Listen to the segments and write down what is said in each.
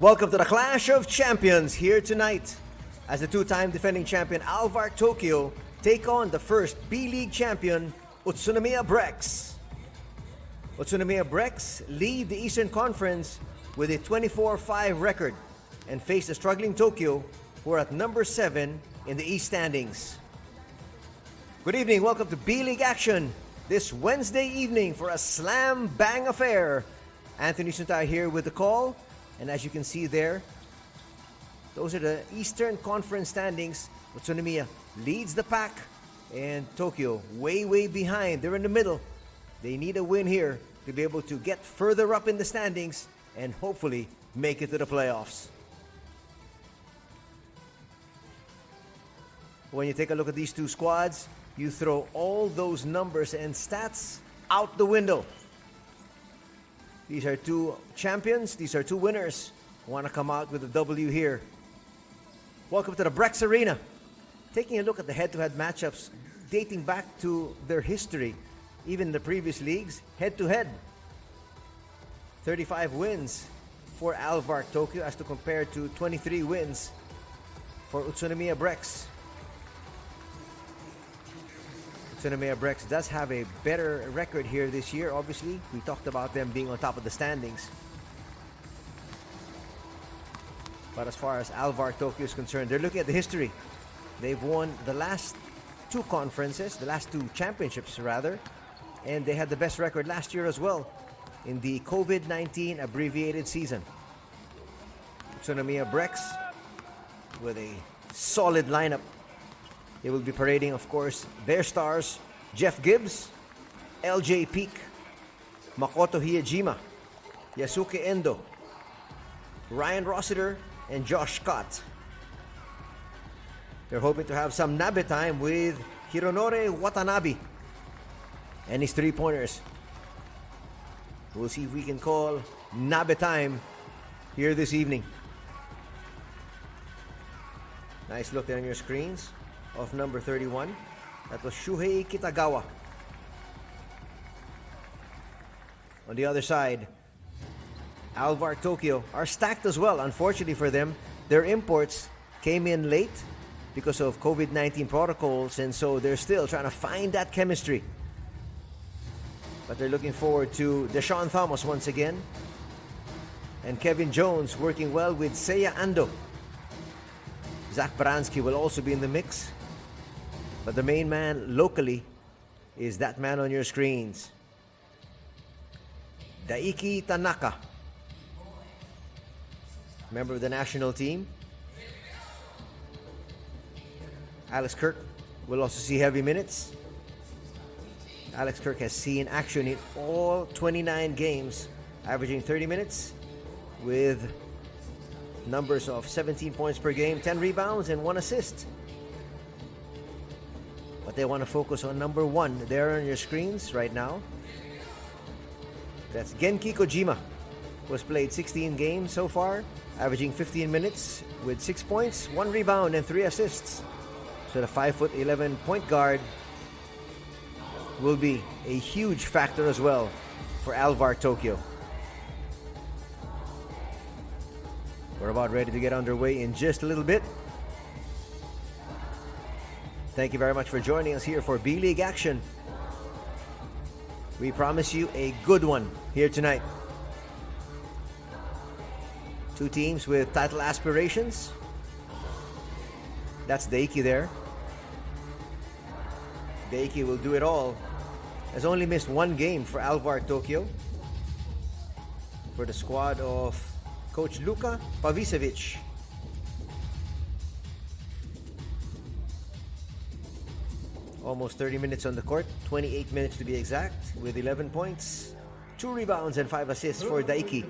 Welcome to the Clash of Champions here tonight as the two-time defending champion Alvark Tokyo take on the first B.LEAGUE champion Utsunomiya Brex. Utsunomiya Brex lead the Eastern Conference with a 24-5 record and face the struggling Tokyo, who are at number 7 in the East standings. Good evening, welcome to B.LEAGUE action this Wednesday evening for a slam-bang affair. Anthony Suntai here with the call, and as you can see there, those are the Eastern Conference standings. Utsunomiya leads the pack, and Tokyo way behind. They're in the middle. They need a win here to be able to get further up in the standings and hopefully make it to the playoffs. When you take a look at these two squads, you throw all those numbers and stats out the window. These are two champions. These are two winners who want to come out with a W here. Welcome to the Brex Arena. Taking a look at the head-to-head matchups dating back to their history, even the previous leagues, head-to-head. 35 wins for Alvark Tokyo as to compare to 23 wins for Utsunomiya Brex. Utsunomiya Brex does have a better record here this year. Obviously, we talked about them being on top of the standings. But as far as Alvark Tokyo is concerned, they're looking at the history. They've won the last two conferences, the last two championships rather, and they had the best record last year as well in the COVID-19 abbreviated season. Utsunomiya Brex with a solid lineup. They will be parading, of course, their stars, Jeff Gibbs, LJ Peak, Makoto Hiejima, Yasuke Endo, Ryan Rossiter, and Josh Scott. They're hoping to have some Nabe time with Hironori Watanabe and his three-pointers. We'll see if we can call Nabe time here this evening. Nice look there on your screens of number 31. That was Shuhei Kitagawa. On the other side, Alvark Tokyo are stacked as well. Unfortunately for them, their imports came in late because of COVID-19 protocols, and so they're still trying to find that chemistry. But they're looking forward to Deshaun Thomas once again, and Kevin Jones working well with Seiya Ando. Zach Baranski will also be in the mix, but the main man locally is that man on your screens, Daiki Tanaka, member of the national team. Alex Kirk will also see heavy minutes. Alex Kirk has seen action in all 29 games, averaging 30 minutes with numbers of 17 points per game, 10 rebounds, and 1 assist. But they want to focus on number 1 there on your screens right now. That's Genki Kojima, who has played 16 games so far, averaging 15 minutes with 6 points, 1 rebound, and 3 assists. So the 5'11" point guard will be a huge factor as well for Alvark Tokyo. We're about ready to get underway in just a little bit. Thank you very much for joining us here for B.LEAGUE action. We promise you a good one here tonight. Two teams with title aspirations. That's Daiki there. Daiki will do it all. Has only missed 1 game for Alvark Tokyo. For the squad of Coach Luka Pavicevic. Almost 30 minutes on the court, 28 minutes to be exact, with 11 points, 2 rebounds, and 5 assists for Daiki.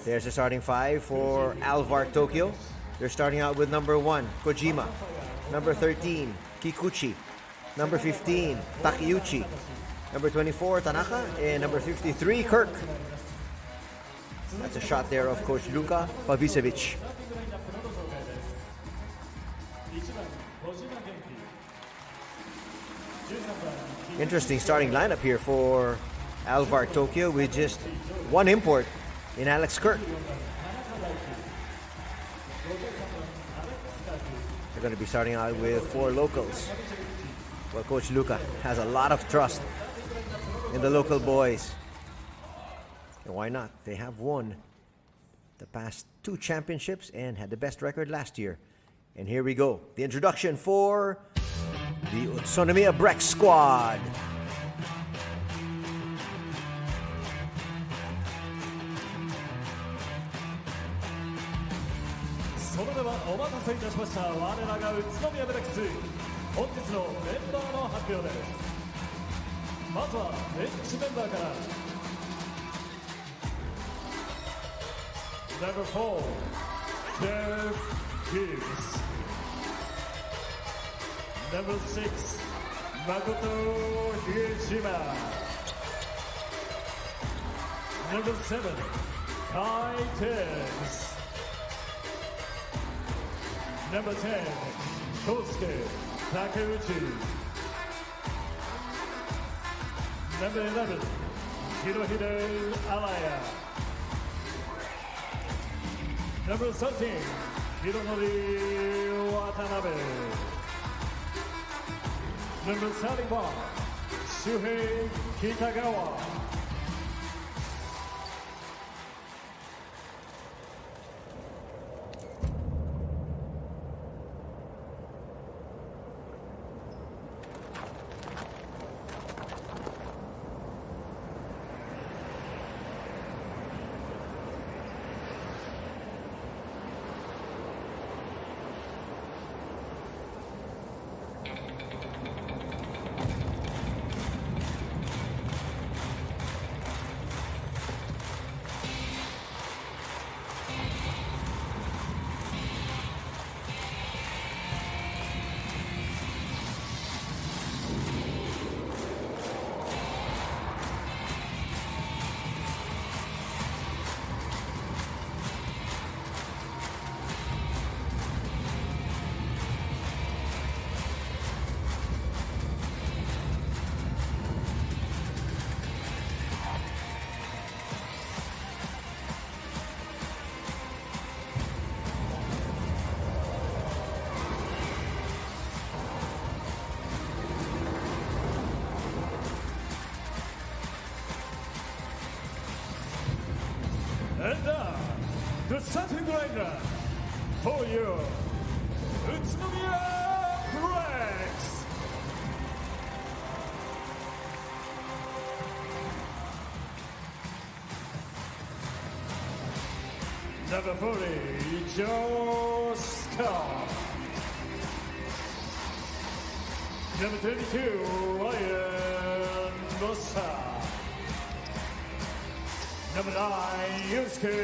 There's the starting 5 for Alvark Tokyo. They're starting out with number 1, Kojima. Number 13, Kikuchi. Number 15, Takeuchi. Number 24, Tanaka. And number 53, Kirk. That's a shot there of Coach Luka Pavicevic. Interesting starting lineup here for Alvark Tokyo with just one import in Alex Kirk. They're going to be starting out with 4 locals. Well, Coach Luca has a lot of trust in the local boys. And why not? They have won the past 2 championships and had the best record last year. And here we go. The introduction for the Utsunomiya Brex squad. Number 4, Jeff Gibbs. Number 6, Makoto Higashima. Number 7, Kai Tens. Number 10, Kosuke Takeuchi. Number 11, Hirohide Alaya. Number 13, Hironori Watanabe. Number 31, Shuhei Kitagawa. And now, the starting lineup for you, Utsunomiya Brex. Number 40, Joe Scott. Number 22, Ryan Nosa. Number 9, Yusuke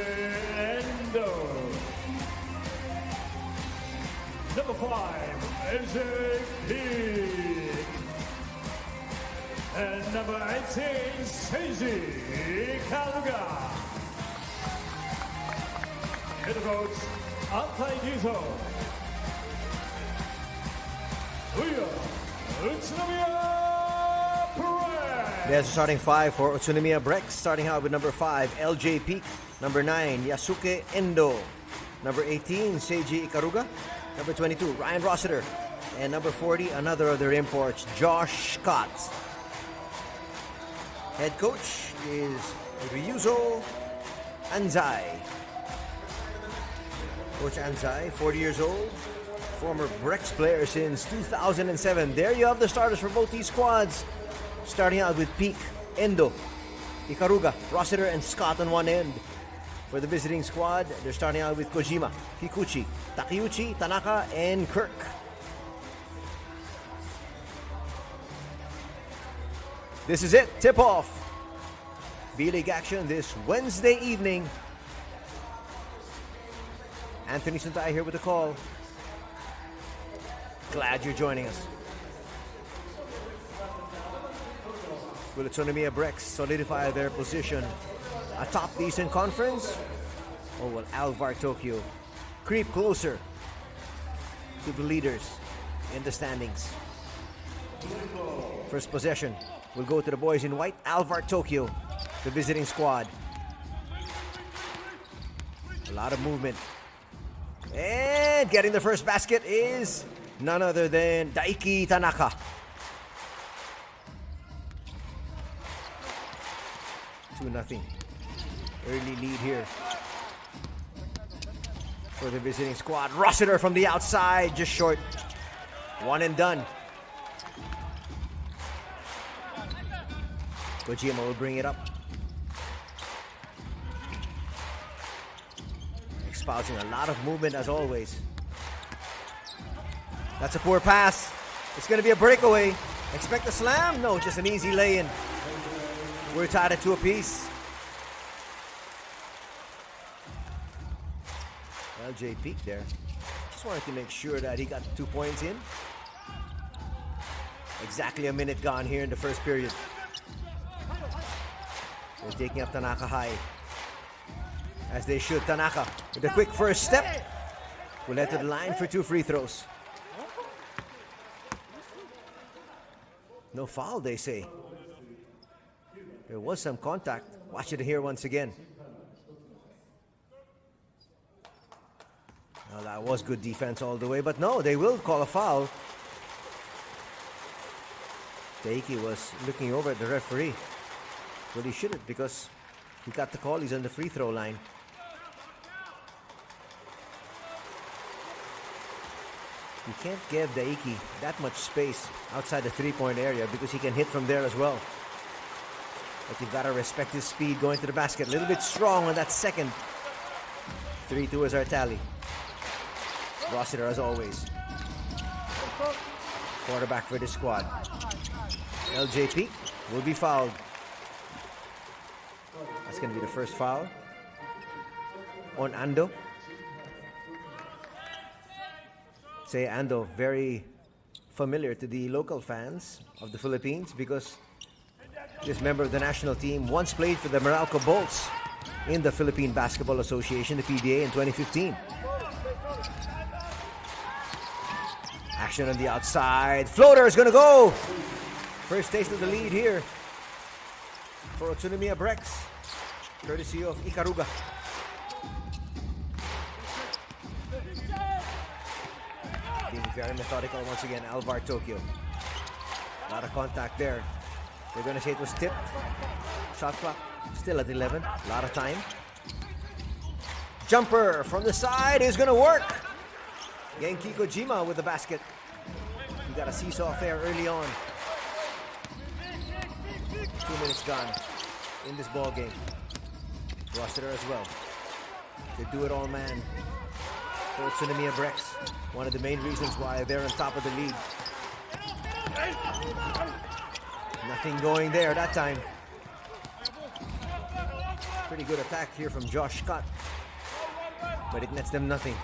Endo. Number 5, AJ Peak. And number 18, Seiji Kaluga. Head coach, Antai Gizo. We are Utsunomiya. There's the starting 5 for Utsunomiya Brex. Starting out with number 5, LJ Peak. Number 9, Yasuke Endo. Number 18, Seiji Ikaruga. Number 22, Ryan Rossiter. And number 40, another of their imports, Josh Scott. Head coach is Ryuzo Anzai. Coach Anzai, 40 years old. Former Brex player since 2007. There you have the starters for both these squads. Starting out with Peak, Endo, Ikaruga, Rossiter, and Scott on one end. For the visiting squad, they're starting out with Kojima, Kikuchi, Takeuchi, Tanaka, and Kirk. This is it, tip-off. B-League action this Wednesday evening. Anthony Suntay here with the call. Glad you're joining us. Will Utsunomiya Brex solidify their position atop the Eastern Conference? Or will Alvark Tokyo creep closer to the leaders in the standings? First possession will go to the boys in white. Alvark Tokyo, the visiting squad. A lot of movement. And getting the first basket is none other than Daiki Tanaka. Two nothing. Early lead here for the visiting squad. Rossiter from the outside, just short. One and done. Kojima will bring it up. Espousing a lot of movement as always. That's a poor pass. It's going to be a breakaway. Expect a slam? No, just an easy lay-in. We're tied at 2 apiece. LJ peeked there. Just wanted to make sure that he got 2 points in. Exactly a minute gone here in the first period. They're taking up Tanaka high. As they should. Tanaka with a quick first step. Will head to the line for 2 free throws. No foul, they say. There was some contact. Watch it here once again. Well, that was good defense all the way, but no, they will call a foul. Daiki was looking over at the referee. Well, he shouldn't, because he got the call. He's on the free throw line. You can't give Daiki that much space outside the three-point area because he can hit from there as well. But you've got to respect his speed going to the basket. A little bit strong on that second. 3-2 is our tally. Rossiter as always. Quarterback for this squad. LJP will be fouled. That's going to be the first foul on Ando. Say Ando, very familiar to the local fans of the Philippines because this member of the national team once played for the Meralco Bolts in the Philippine Basketball Association, the PBA, in 2015. Action on the outside. Floater is going to go. First taste of the lead here for Utsunomiya Brex, courtesy of Ikaruga. Being very methodical once again, Alvark Tokyo. A lot of contact there. They're going to say it was tipped. Shot clock still at 11. A lot of time. Jumper from the side is going to work. Genki Kojima with the basket. You got a seesaw affair early on. 2 minutes gone in this ball game. Rossiter as well. The do-it-all man for Utsunomiya Brex. One of the main reasons why they're on top of the league. Nothing going there that time. Pretty good attack here from Josh Scott. But it nets them nothing.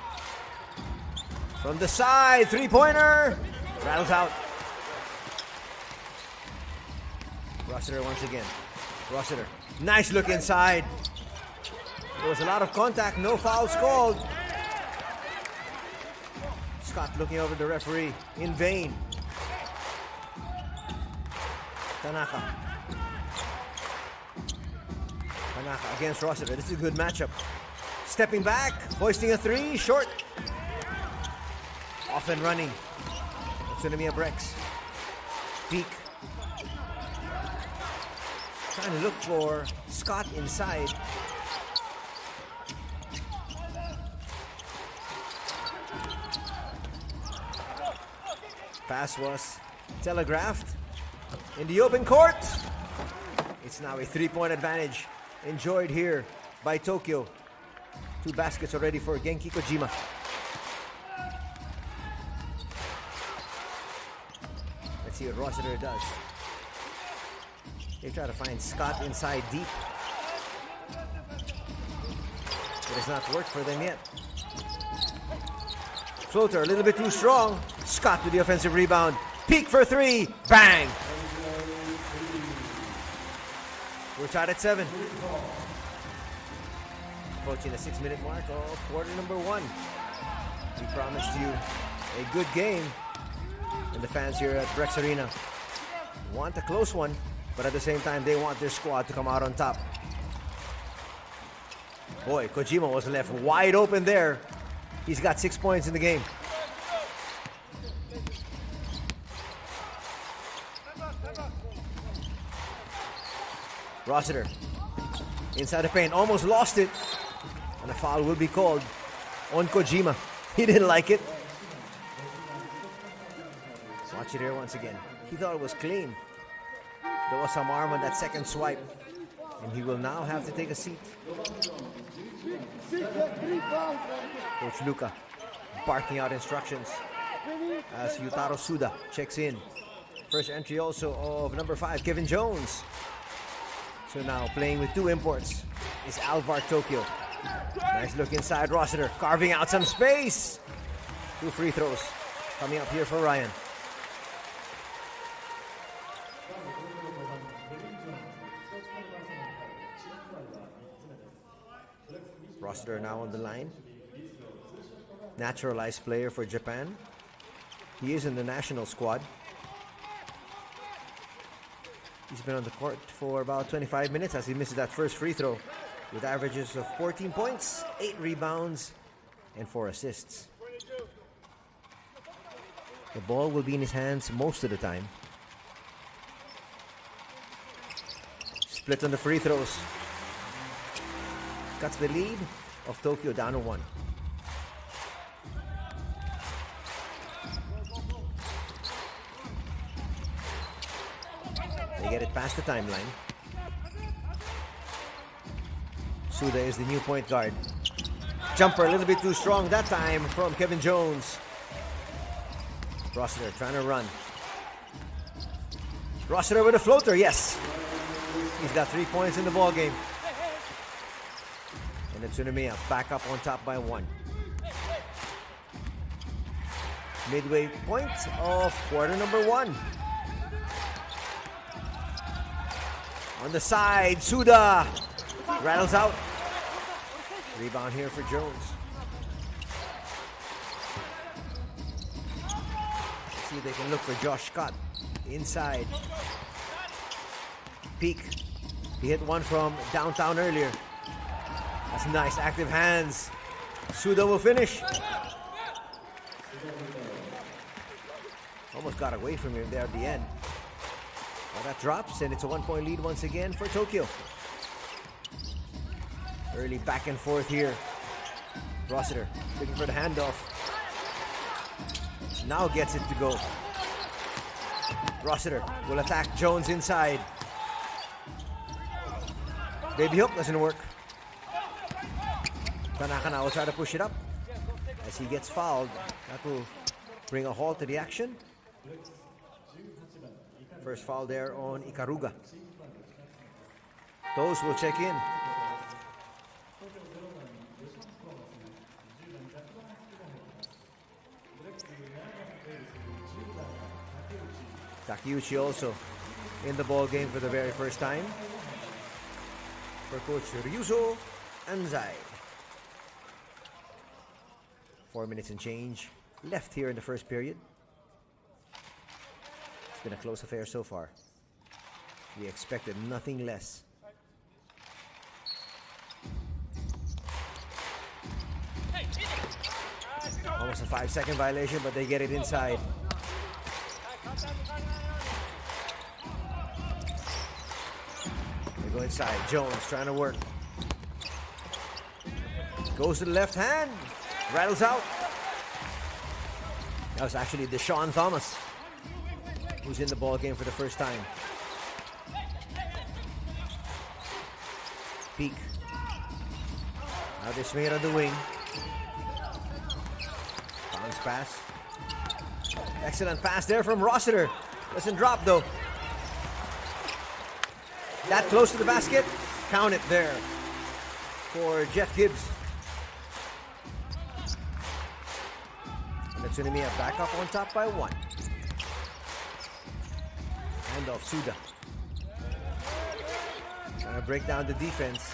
From the side, three-pointer. Rattles out. Rossiter once again. Rossiter. Nice look inside. There was a lot of contact. No fouls called. Scott looking over the referee in vain. Tanaka. Tanaka against Rossiter. This is a good matchup. Stepping back, hoisting a three, short. Off and running. Utsunomiya Brex. Peak. Trying to look for Scott inside. Pass was telegraphed in the open court. It's now a three-point advantage enjoyed here by Tokyo. 2 baskets already for Genki Kojima. Let's see what Rossiter does. They try to find Scott inside deep. It has not worked for them yet. Floater a little bit too strong. Scott with the offensive rebound. Peek for 3. Bang! We're tied at 7. Approaching the 6-minute mark of quarter number 1. We promised you a good game. And the fans here at Brex Arena want a close one, but at the same time, they want their squad to come out on top. Boy, Kojima was left wide open there. He's got 6 points in the game. Rossiter inside the paint, almost lost it. And a foul will be called on Kojima. He didn't like it. Watch it here once again. He thought it was clean. There was some arm on that second swipe. And he will now have to take a seat. Coach Luca barking out instructions as Yutaro Suda checks in. First entry also of number 5, Kevin Jones. So now playing with 2 imports is Alvark Tokyo. Nice look inside Rossiter, carving out some space. 2 free throws coming up here for Ryan. Rossiter now on the line. Naturalized player for Japan. He is in the national squad. He's been on the court for about 25 minutes as he misses that first free throw with averages of 14 points, 8 rebounds, and 4 assists. The ball will be in his hands most of the time. Split on the free throws. Cuts the lead of Tokyo down to 1. They get it past the timeline. Suda is the new point guard. Jumper a little bit too strong that time from Kevin Jones. Rossiter trying to run. Rossiter with a floater, yes. He's got 3 points in the ball game. And Utsunomiya back up on top by 1. Midway point of quarter number 1. On the side, Suda rattles out. Rebound here for Jones. See if they can look for Josh Scott inside. Peak. He hit one from downtown earlier. That's nice, active hands. Suda will finish. Almost got away from him there at the end. Well, that drops, and it's a 1-point lead once again for Tokyo. Early back and forth here. Rossiter looking for the handoff. Now gets it to go. Rossiter will attack Jones inside. Baby hook doesn't work. Tanaka now will try to push it up. As he gets fouled, that will bring a halt to the action. First foul there on Ikaruga. Those will check in. Takeuchi also in the ball game for the very first time for Coach Ryuzo Anzai. 4 minutes and change left here in the first period. It's been a close affair so far. We expected nothing less. Almost a 5-second violation, but they get it inside. They go inside. Jones trying to work. Goes to the left hand. Rattles out. That was actually Deshaun Thomas, who's in the ball game for the first time. Peak. Now they swing it on the wing. Bounce pass. Excellent pass there from Rossiter. Doesn't drop though. That close to the basket. Count it there for Jeff Gibbs. And Utsunomiya back up on top by 1. Hand off Suda. Trying to break down the defense.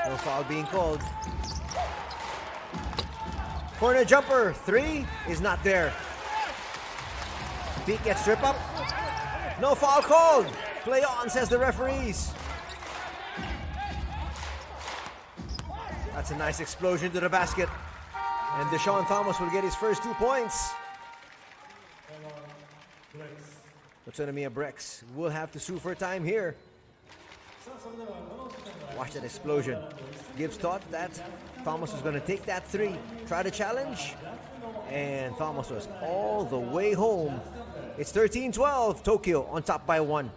No foul being called. Corner jumper, 3 is not there. Peak gets strip up. No foul called. Play on, says the referees. That's a nice explosion to the basket. And Deshaun Thomas will get his first 2 points. Utsunomiya Brex will have to sue for time here. Watch that explosion. Gibbs thought that Thomas was going to take that 3, try to challenge, and Thomas was all the way home. It's 13-12, Tokyo on top by 1.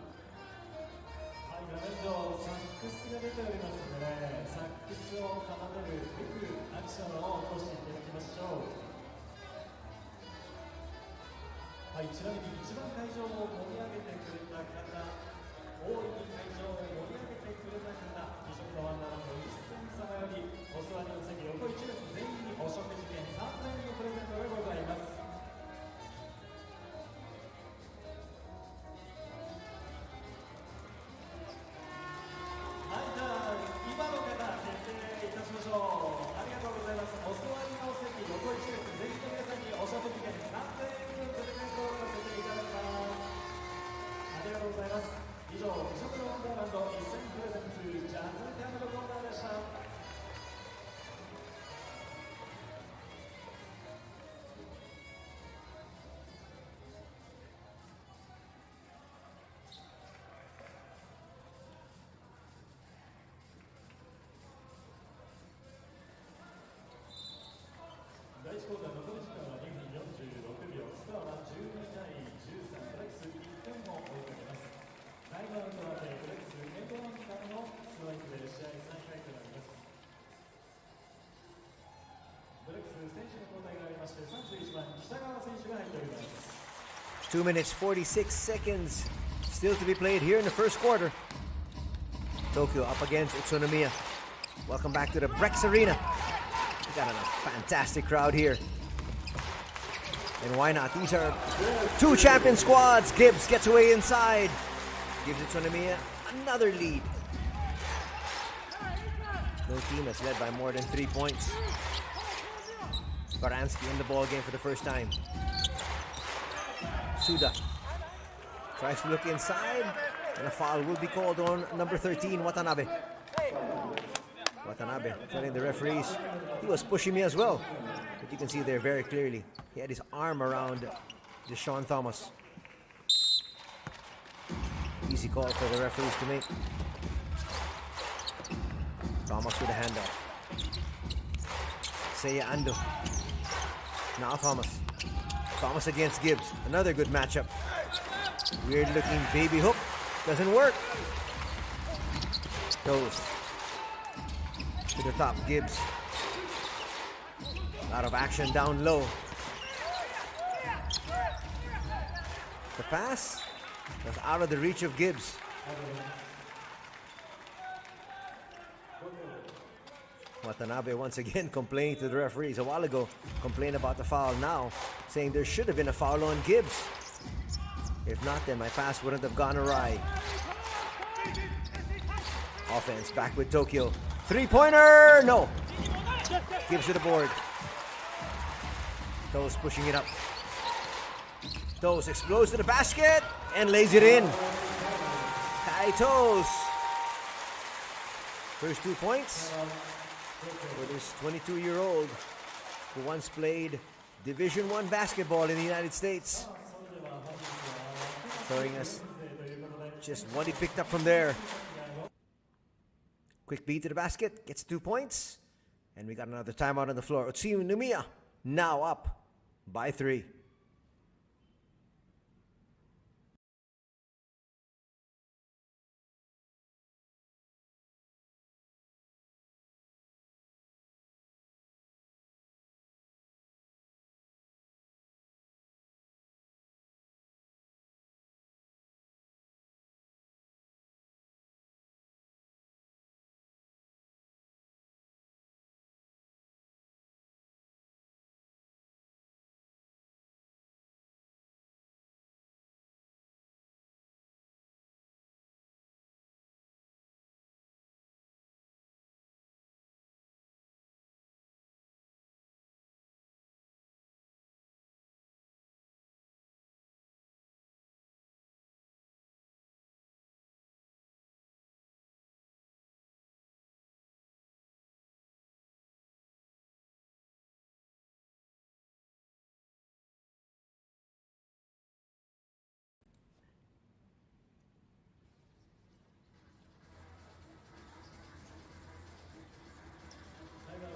Two minutes 46 seconds still to be played here in the first quarter. Tokyo up against Utsunomiya. Welcome back to the Brex Arena. We got a fantastic crowd here. And why not? These are 2 champion squads. Gibbs gets away inside. Gives Utsunomiya another lead. No team has led by more than 3 points. Baranski in the ball game for the first time. Suda tries to look inside, and a foul will be called on number 13, Watanabe. Watanabe telling the referees he was pushing me as well. But you can see there very clearly, he had his arm around Deshaun Thomas. Easy call for the referees to make. Thomas with a handoff. Seiya Ando. Now Thomas. Thomas against Gibbs. Another good matchup. Weird looking baby hook. Doesn't work. Goes to the top. Gibbs. A lot of action down low. The pass was out of the reach of Gibbs. Watanabe once again complaining to the referees. A while ago, complained about the foul. Now, saying there should have been a foul on Gibbs. If not, then my pass wouldn't have gone awry. Offense back with Tokyo. 3-pointer! No! Gibbs to the board. Toes pushing it up. Toes explodes to the basket and lays it in. Kai Toes. First 2 points for this 22-year-old who once played Division I basketball in the United States. Showing us just what he picked up from there. Quick beat to the basket, gets 2 points. And we got another timeout on the floor. Utsunomiya now up by 3.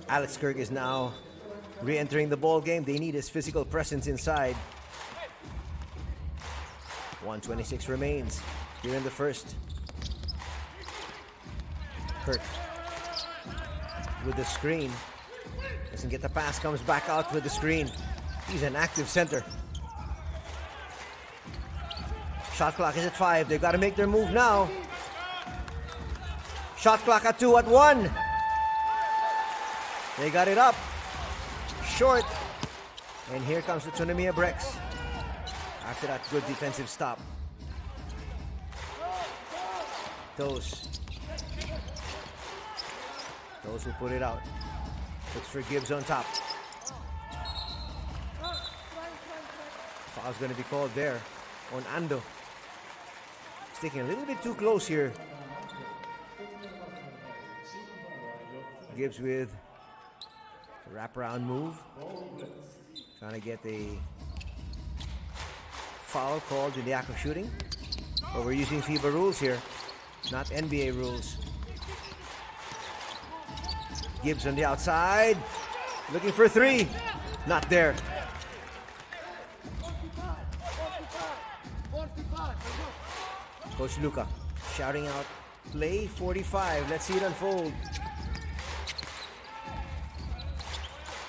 Alex Kirk is now re-entering the ball game. They need his physical presence inside. 1:26 remains here in the first. Kirk with the screen. Doesn't get the pass, comes back out with the screen. He's an active center. Shot clock is at 5. They've got to make their move now. Shot clock at 2, at 1. They got it up. Short. And here comes Utsunomiya Brex. After that good defensive stop. Those will put it out. Looks for Gibbs on top. Foul's going to be called there on Ando. Sticking a little bit too close here. Gibbs with a wraparound move. Trying to get a foul called in the act of shooting. But we're using FIBA rules here, not NBA rules. Gibbs on the outside. Looking for 3. Not there. Coach Luca shouting out, play 45. Let's see it unfold.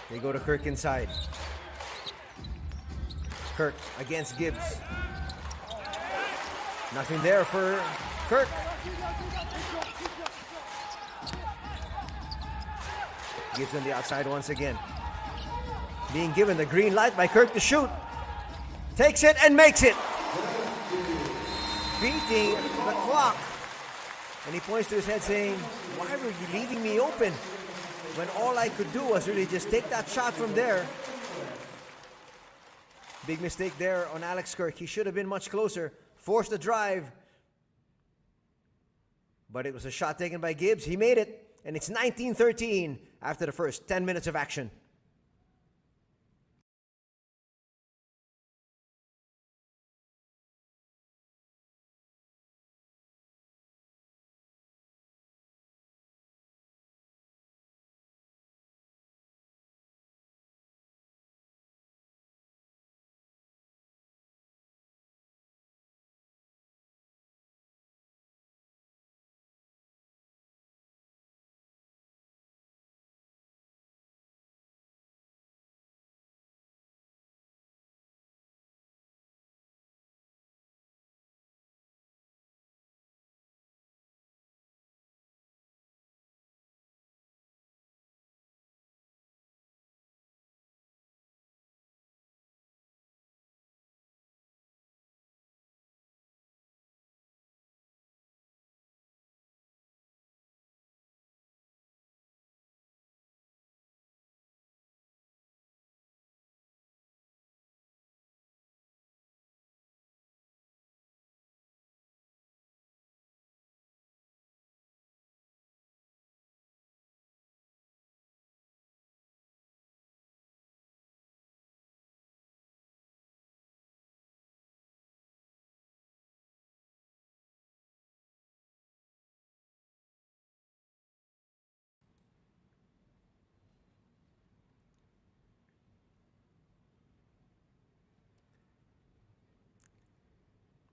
They go to Kirk inside. Kirk against Gibbs. Nothing there for Kirk. Gibbs on the outside once again. Being given the green light by Kirk to shoot. Takes it and makes it. Beating the clock. And he points to his head saying, why were you leaving me open when all I could do was really just take that shot from there? Big mistake there on Alex Kirk. He should have been much closer. Forced the drive. But it was a shot taken by Gibbs. He made it. And it's 19-13 after the first 10 minutes of action.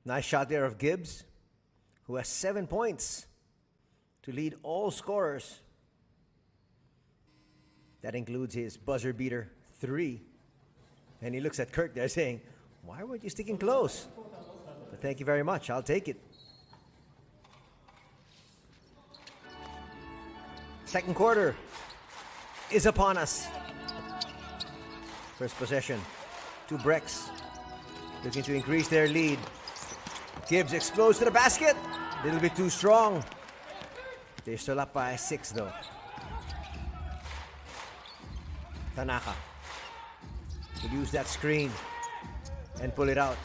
Nice shot there of Gibbs, who has 7 points to lead all scorers. That includes his buzzer beater 3. And he looks at Kirk there saying, why weren't you sticking close? But thank you very much. I'll take it. Second quarter is upon us. First possession to Brex, looking to increase their lead. Gibbs explodes to the basket. A little bit too strong. They're still up by 6 though. Tanaka will use that screen and pull it out.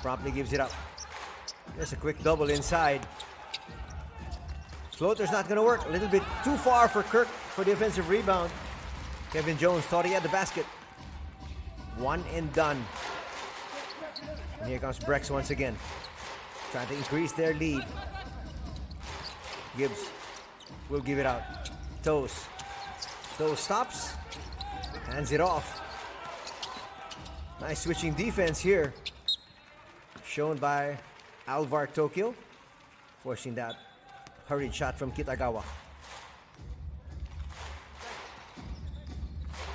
Promptly gives it up. There's a quick double inside. Floater's not going to work. A little bit too far for Kirk for the offensive rebound. Kevin Jones thought he had the basket. One and done. And here comes Brex once again, trying to increase their lead. Gibbs will give it out. Toes Those stops. Hands it off. Nice switching defense here. Shown by Alvark Tokyo. Forcing that hurried shot from Kitagawa.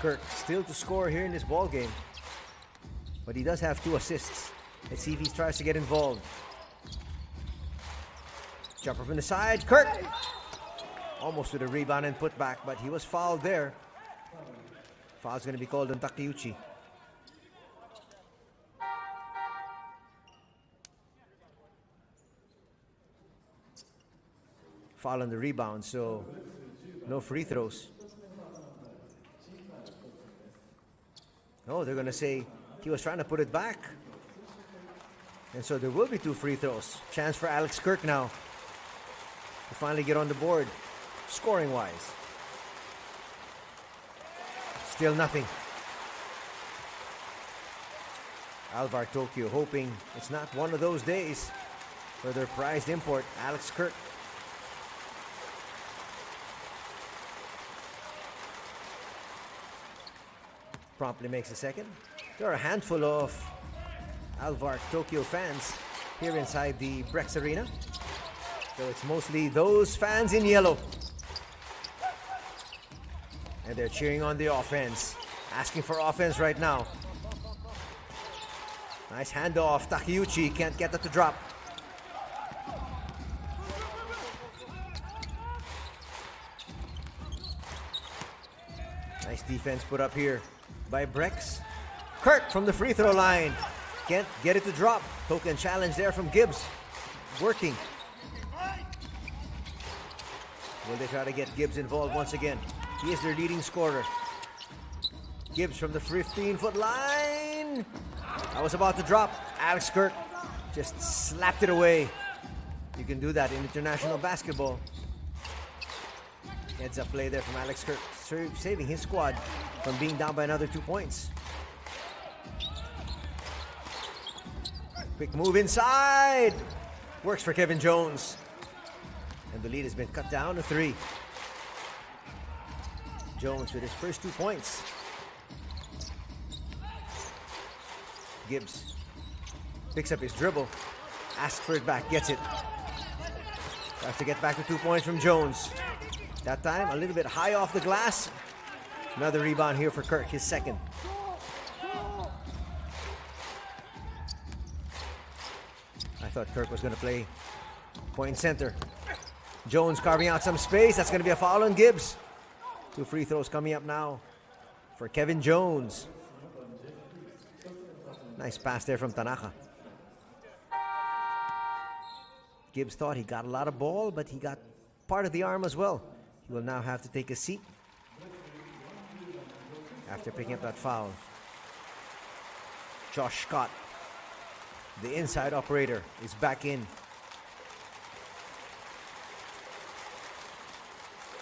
Kirk still to score here in this ball game. But he does have 2 assists. Let's see if he tries to get involved. Jumper from the side. Kirk! Almost with a rebound and put back, but he was fouled there. Foul's going to be called on Takeuchi. Foul on the rebound, so no free throws. No, they're going to say he was trying to put it back. And so there will be 2 free throws. Chance for Alex Kirk now to finally get on the board, scoring-wise. Still nothing. Alvark Tokyo hoping it's not one of those days for their prized import, Alex Kirk. Promptly makes a second. There are a handful of Alvark Tokyo fans here inside the Brex Arena. So it's mostly those fans in yellow. And they're cheering on the offense. Asking for offense right now. Nice handoff. Takeuchi can't get that to drop. Nice defense put up here by Brex. Kirk from the free throw line. Can't get it to drop. Token challenge there from Gibbs. Working. Will they try to get Gibbs involved once again? He is their leading scorer. Gibbs from the 15-foot line. I was about to drop. Alex Kirk just slapped it away. You can do that in international basketball. Heads up play there from Alex Kirk, saving his squad from being down by another 2 points. Quick move inside. Works for Kevin Jones. And the lead has been cut down to 3. Jones with his first 2 points. Gibbs picks up his dribble. Asks for it back. Gets it. Have to get back to 2 points from Jones. That time a little bit high off the glass. Another rebound here for Kirk, his second. I thought Kirk was going to play point center. Jones carving out some space. That's going to be a foul on Gibbs. 2 free throws coming up now for Kevin Jones. Nice pass there from Tanaka. Gibbs thought he got a lot of ball, but he got part of the arm as well. He will now have to take a seat after picking up that foul. Josh Scott, the inside operator, is back in.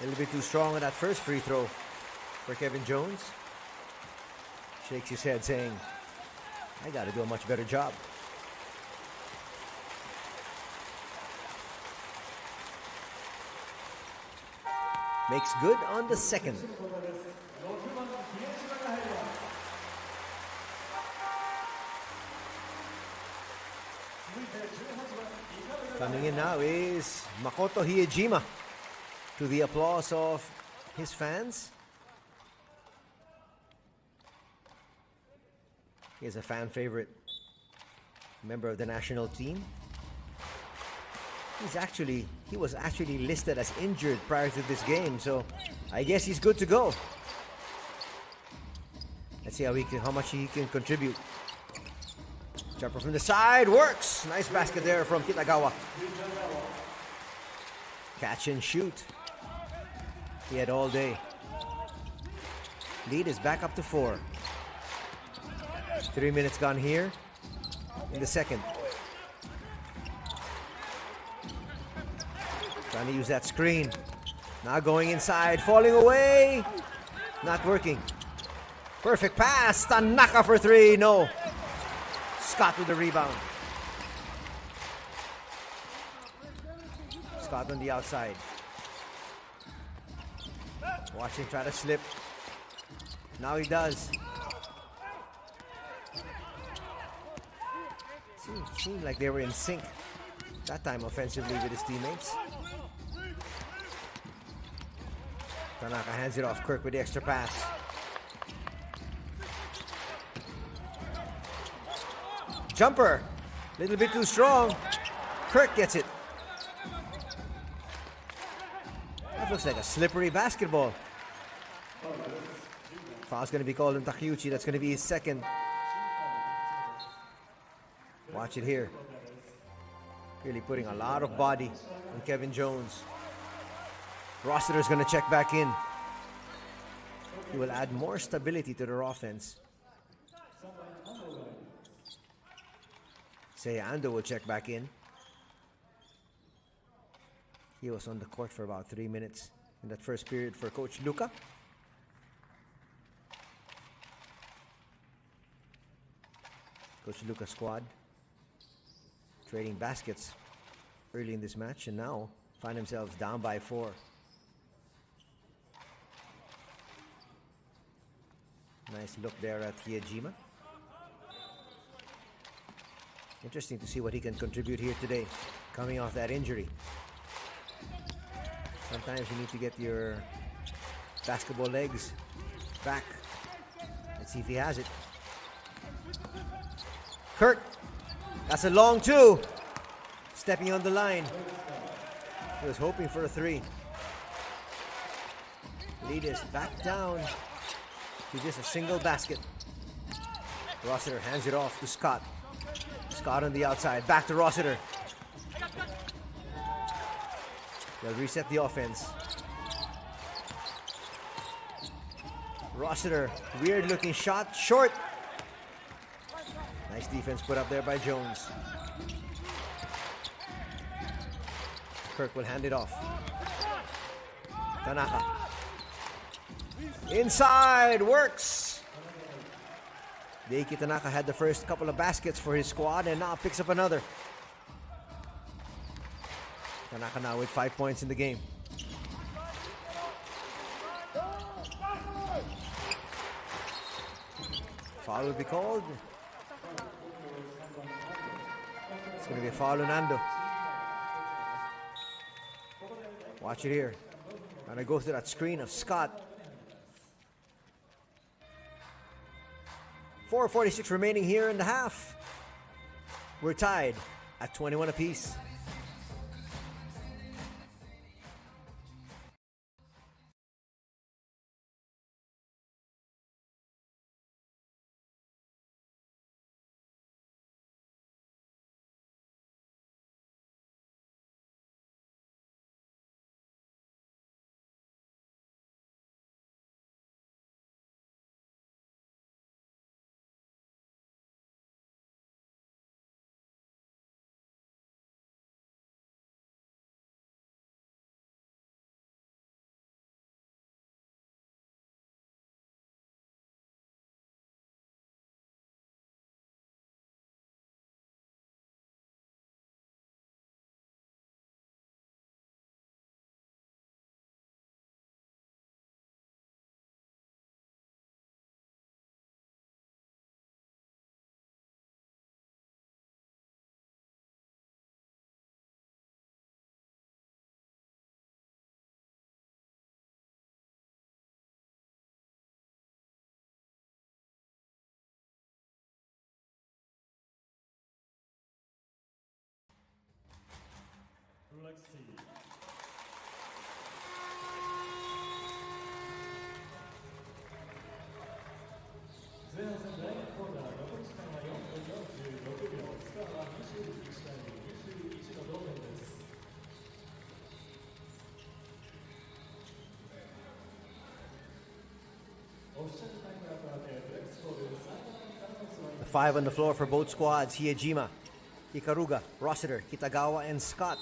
A little bit too strong on that first free throw for Kevin Jones. Shakes his head saying, I got to do a much better job. Makes good on the second. Coming in now is Makoto Hiejima, to the applause of his fans. He is a fan favorite, member of the national team. He was actually listed as injured prior to this game, so I guess he's good to go. Let's see how much he can contribute. Jumper from the side works. Nice basket there from Kitagawa. Catch and shoot. He had all day. Lead is back up to 4. 3 minutes gone here in the second. Trying to use that screen. Now going inside, falling away. Not working. Perfect pass. Tanaka for 3. No. Scott with the rebound. Scott on the outside. Watch him try to slip. Now he does. Seemed like they were in sync that time offensively with his teammates. Tanaka hands it off. Kirk with the extra pass. Jumper. Little bit too strong. Kirk gets it. That looks like a slippery basketball. Foul's going to be called on Takeuchi. That's going to be his second. Watch it here. Really putting a lot of body on Kevin Jones. Rossiter's going to check back in. He will add more stability to their offense. Say Ando will check back in. He was on the court for about 3 minutes in that first period for Coach Luca. Coach Luca's squad trading baskets early in this match and now find themselves down by 4. Nice look there at Hiejima. Interesting to see what he can contribute here today, coming off that injury. Sometimes you need to get your basketball legs back. Let's see if he has it. Kirk, that's a long 2. Stepping on the line. He was hoping for a 3. Lead is back down to just a single basket. Rossiter hands it off to Scott. Scott on the outside. Back to Rossiter. They'll reset the offense. Rossiter, weird looking shot, short. Nice defense put up there by Jones. Kirk will hand it off. Tanaka. Inside, works. Daiki Tanaka had the first couple of baskets for his squad and now picks up another. Tanaka now with 5 points in the game. Foul will be called. It's going to be a foul on Ando. Watch it here. And I go through that screen of Scott. 4:46 remaining here in the half. We're tied at 21 apiece. Let's see. The 5 on the floor for both squads. Hiejima, Ikaruga, Rossiter, Kitagawa, and Scott.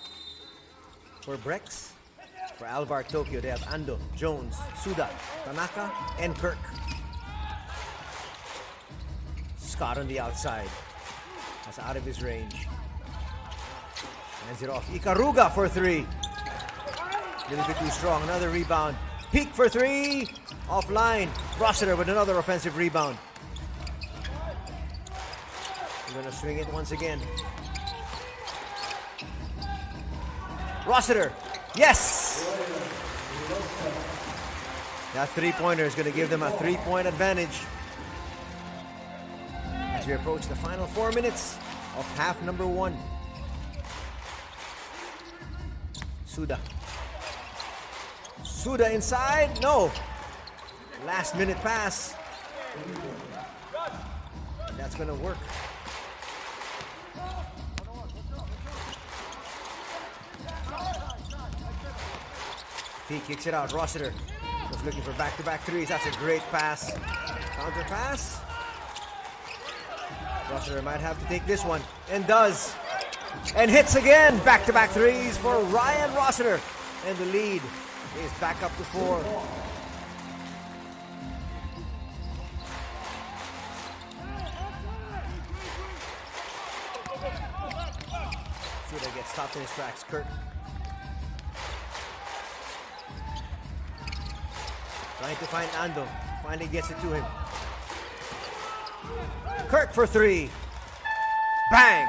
For Brex, for Alvark Tokyo, they have Ando, Jones, Suda, Tanaka, and Kirk. Scott on the outside. That's out of his range. Hands it off. Ikaruga for 3. A little bit too strong. Another rebound Peak for three. Offline. Rossiter with another offensive rebound. We're gonna swing it once again. Rossiter. Yes! That three-pointer is gonna give them a 3-point advantage as we approach the final 4 minutes of half number 1. Suda. Suda inside. No. Last minute pass. That's gonna work. He kicks it out. Rossiter was looking for back-to-back threes. That's a great pass. Counter pass. Rossiter might have to take this one, and does. And hits again. Back-to-back threes for Ryan Rossiter. And the lead is back up to 4. Suda gets stopped in his tracks. Kurt. Trying to find Ando. Finally gets it to him. Kirk for 3. Bang!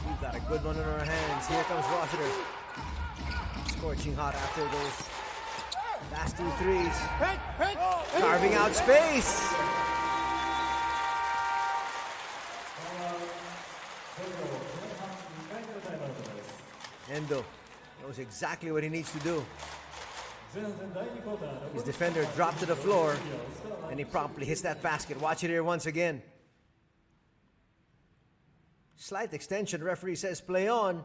We've got a good one in our hands. Here comes Rossiter. Scorching hot after those last 2 threes. Carving out space. Endo knows exactly what he needs to do. His defender dropped to the floor and he promptly hits that basket. Watch it here once again. Slight extension. Referee says play on.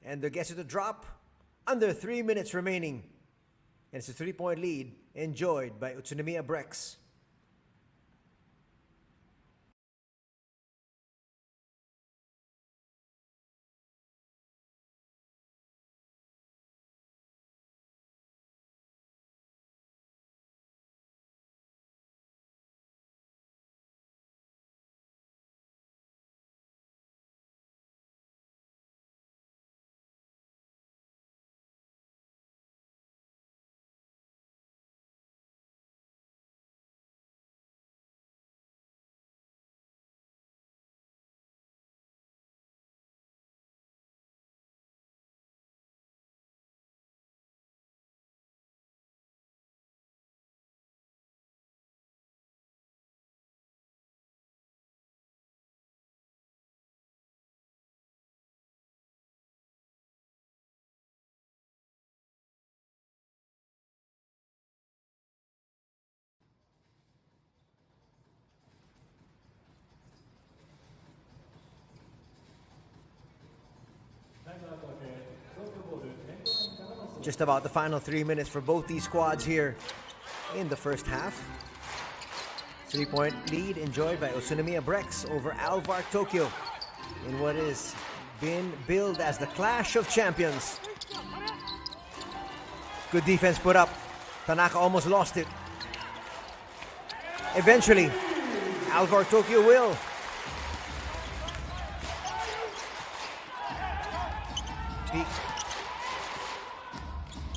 Endo gets it to drop. Under 3 minutes remaining. And it's a 3-point lead enjoyed by Utsunomiya Brex. Just about the final 3 minutes for both these squads here in the first half. 3-point lead enjoyed by Utsunomiya Brex over Alvark Tokyo in what is been billed as the Clash of Champions. Good defense put up. Tanaka almost lost it. Eventually, Alvark Tokyo will. Peak.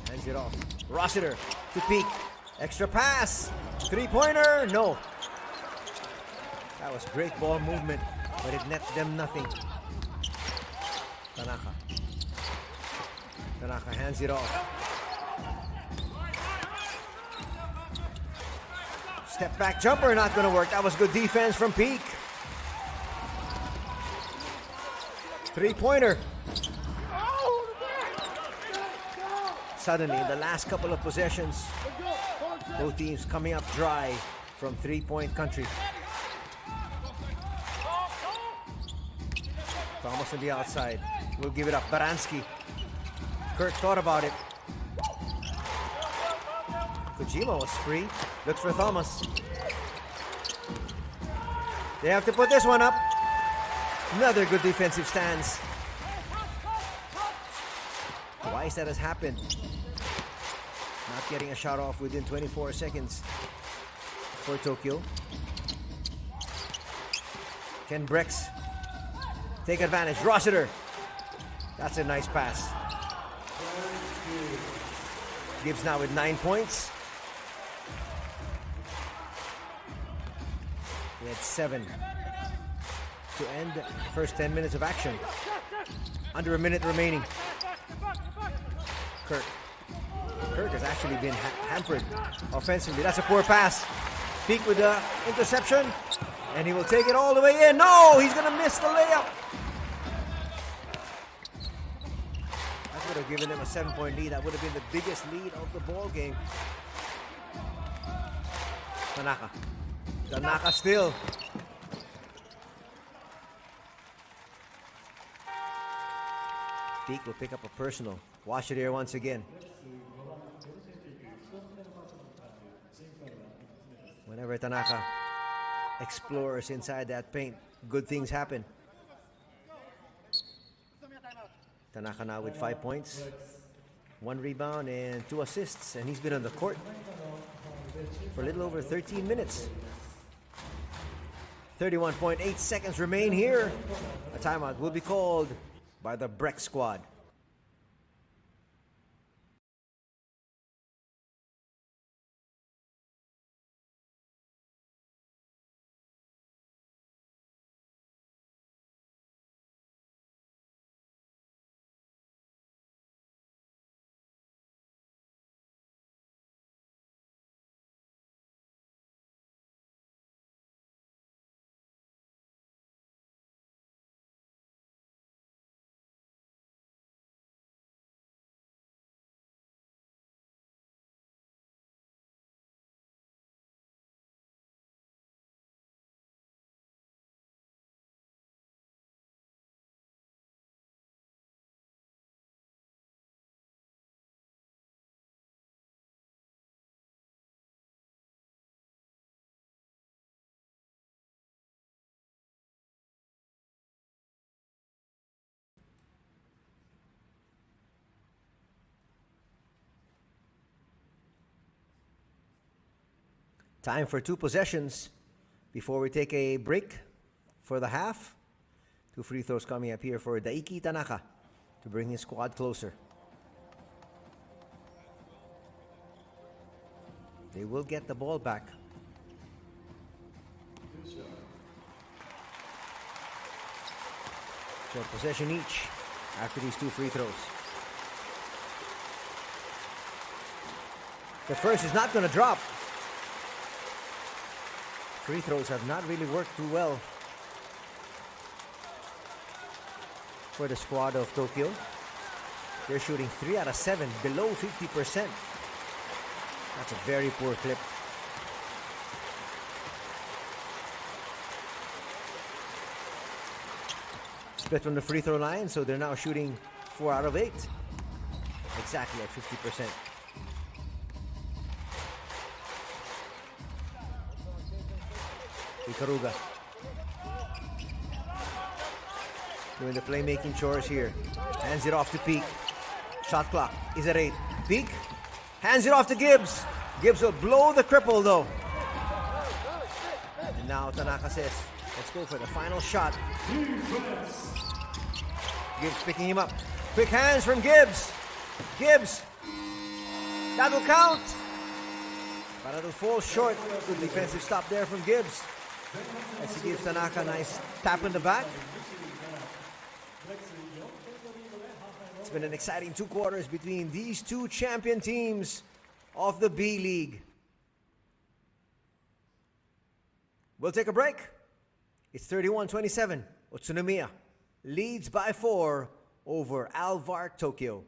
Hands it off. Rossiter to Peak. Extra pass. 3-pointer. No. That was great ball movement, but it net them nothing. Tanaka. Tanaka hands it off. Step back jumper not going to work. That was good defense from Peak. 3-pointer. Suddenly, in the last couple of possessions, both teams coming up dry from 3-point country. Thomas on the outside. We'll give it up. Baranski. Kurt thought about it. Kojima was free. Looks for Thomas. They have to put this one up. Another good defensive stance. Twice that has happened. Not getting a shot off within 24 seconds for Tokyo. Can Brex take advantage. Rossiter. That's a nice pass. Gibbs now with 9 points. He had 7 to end the first 10 minutes of action. Under a minute remaining. Kirk has actually been hampered offensively. That's a poor pass. Peak with the interception. And he will take it all the way in. No, he's going to miss the layup. That would have given him a 7-point lead. That would have been the biggest lead of the ball game. Tanaka still. Peak will pick up a personal. Watch it here once again. Whenever Tanaka explores inside that paint, good things happen. Tanaka now with 5 points, 1 rebound and 2 assists, and he's been on the court for a little over 13 minutes. 31.8 seconds remain here. A timeout will be called by the Brex squad. Time for 2 possessions before we take a break for the half. 2 free throws coming up here for Daiki Tanaka to bring his squad closer. They will get the ball back. So possession each after these 2 free throws. The first is not going to drop. Free throws have not really worked too well for the squad of Tokyo. They're shooting 3 out of 7, below 50%. That's a very poor clip. Split from the free throw line, so they're now shooting 4 out of 8. Exactly at 50%. Ikaruga doing the playmaking chores here. Hands it off to Peak. Shot clock is at 8. Peak hands it off to Gibbs. Gibbs will blow the cripple though. And now Tanaka says, let's go for the final shot. Gibbs picking him up. Quick hands from Gibbs. Gibbs. That'll count. But it'll fall short. Good defensive stop there from Gibbs. As he gives Tanaka a nice tap in the back. It's been an exciting 2 quarters between these 2 champion teams of the B-League. We'll take a break. It's 31-27. Utsunomiya leads by 4 over Alvark Tokyo.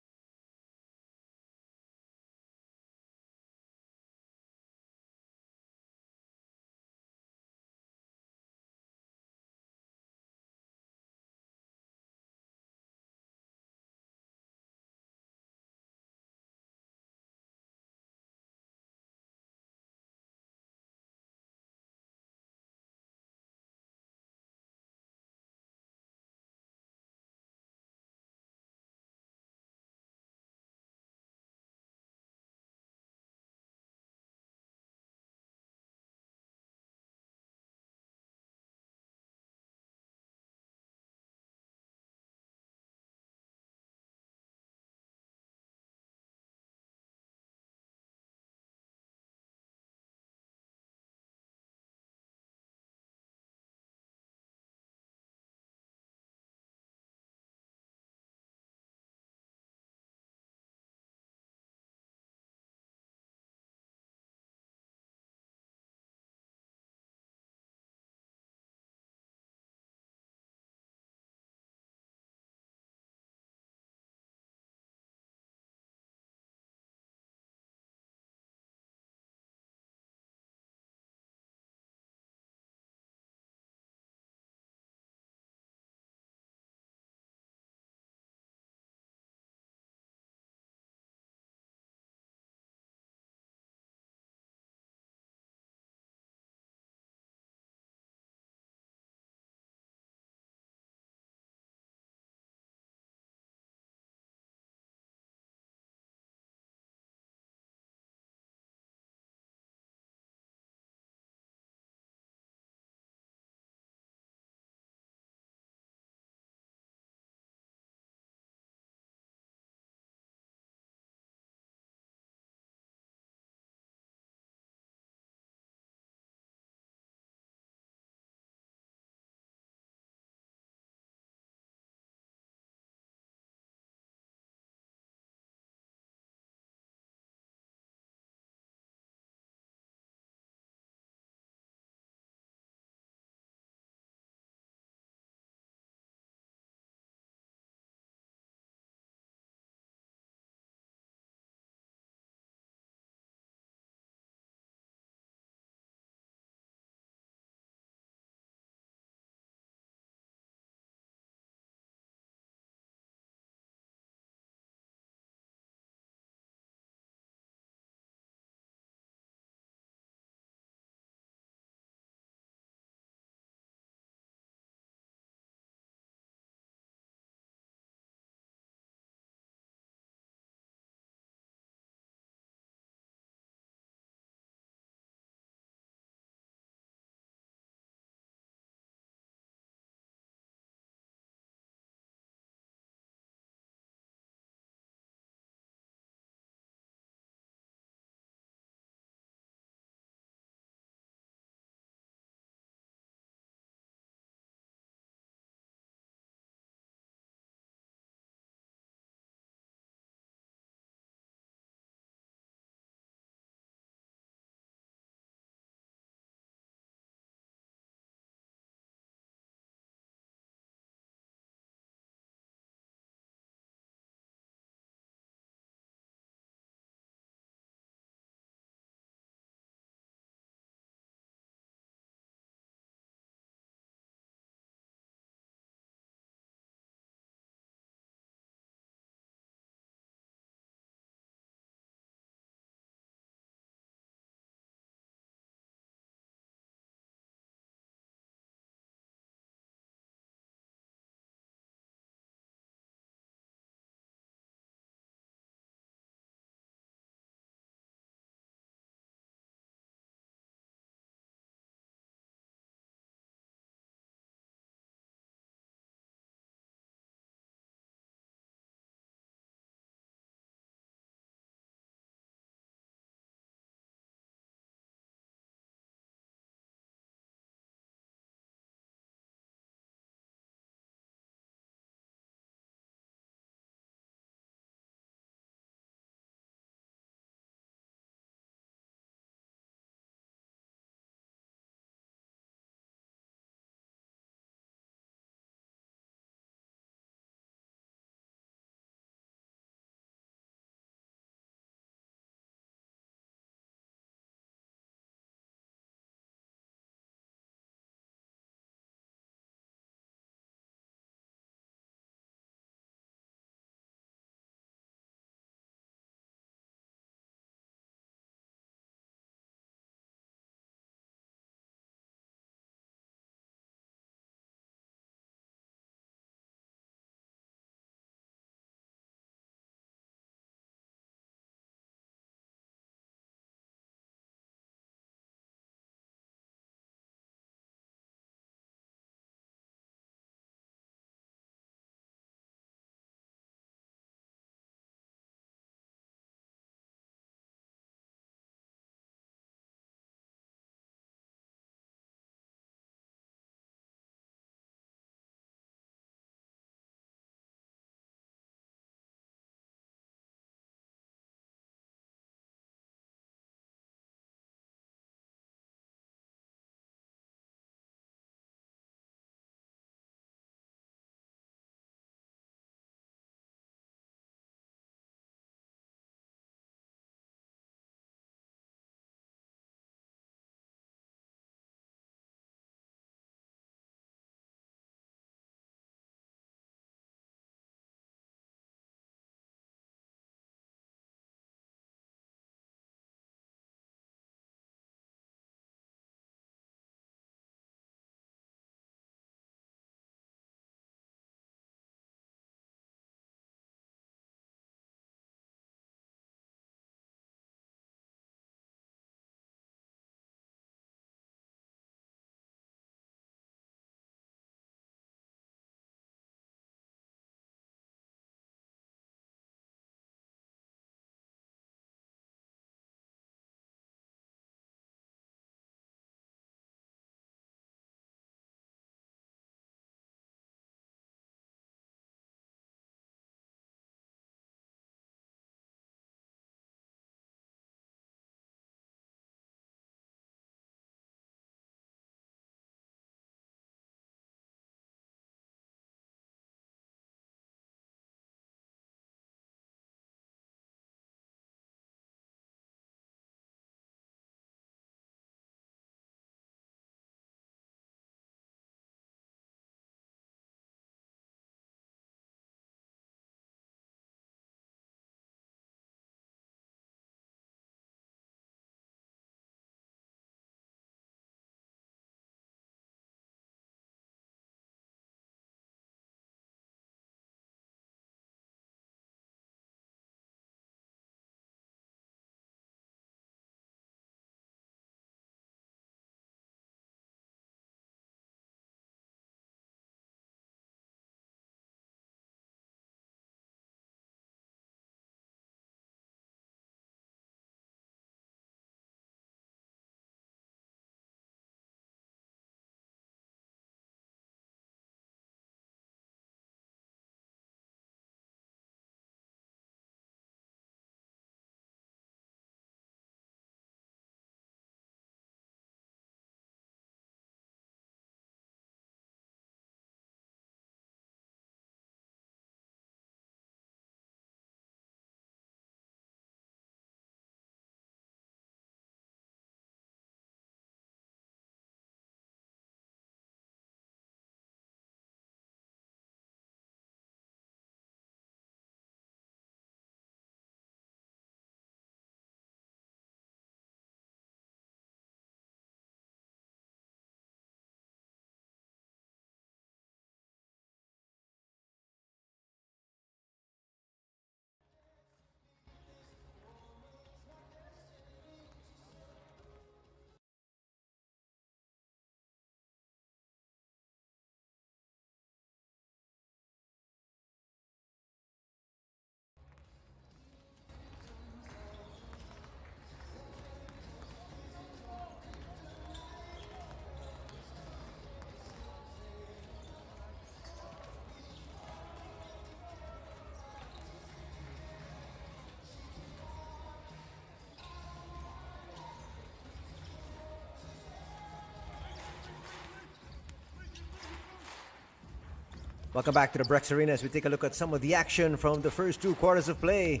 Welcome back to the Brex Arena as we take a look at some of the action from the first 2 quarters of play.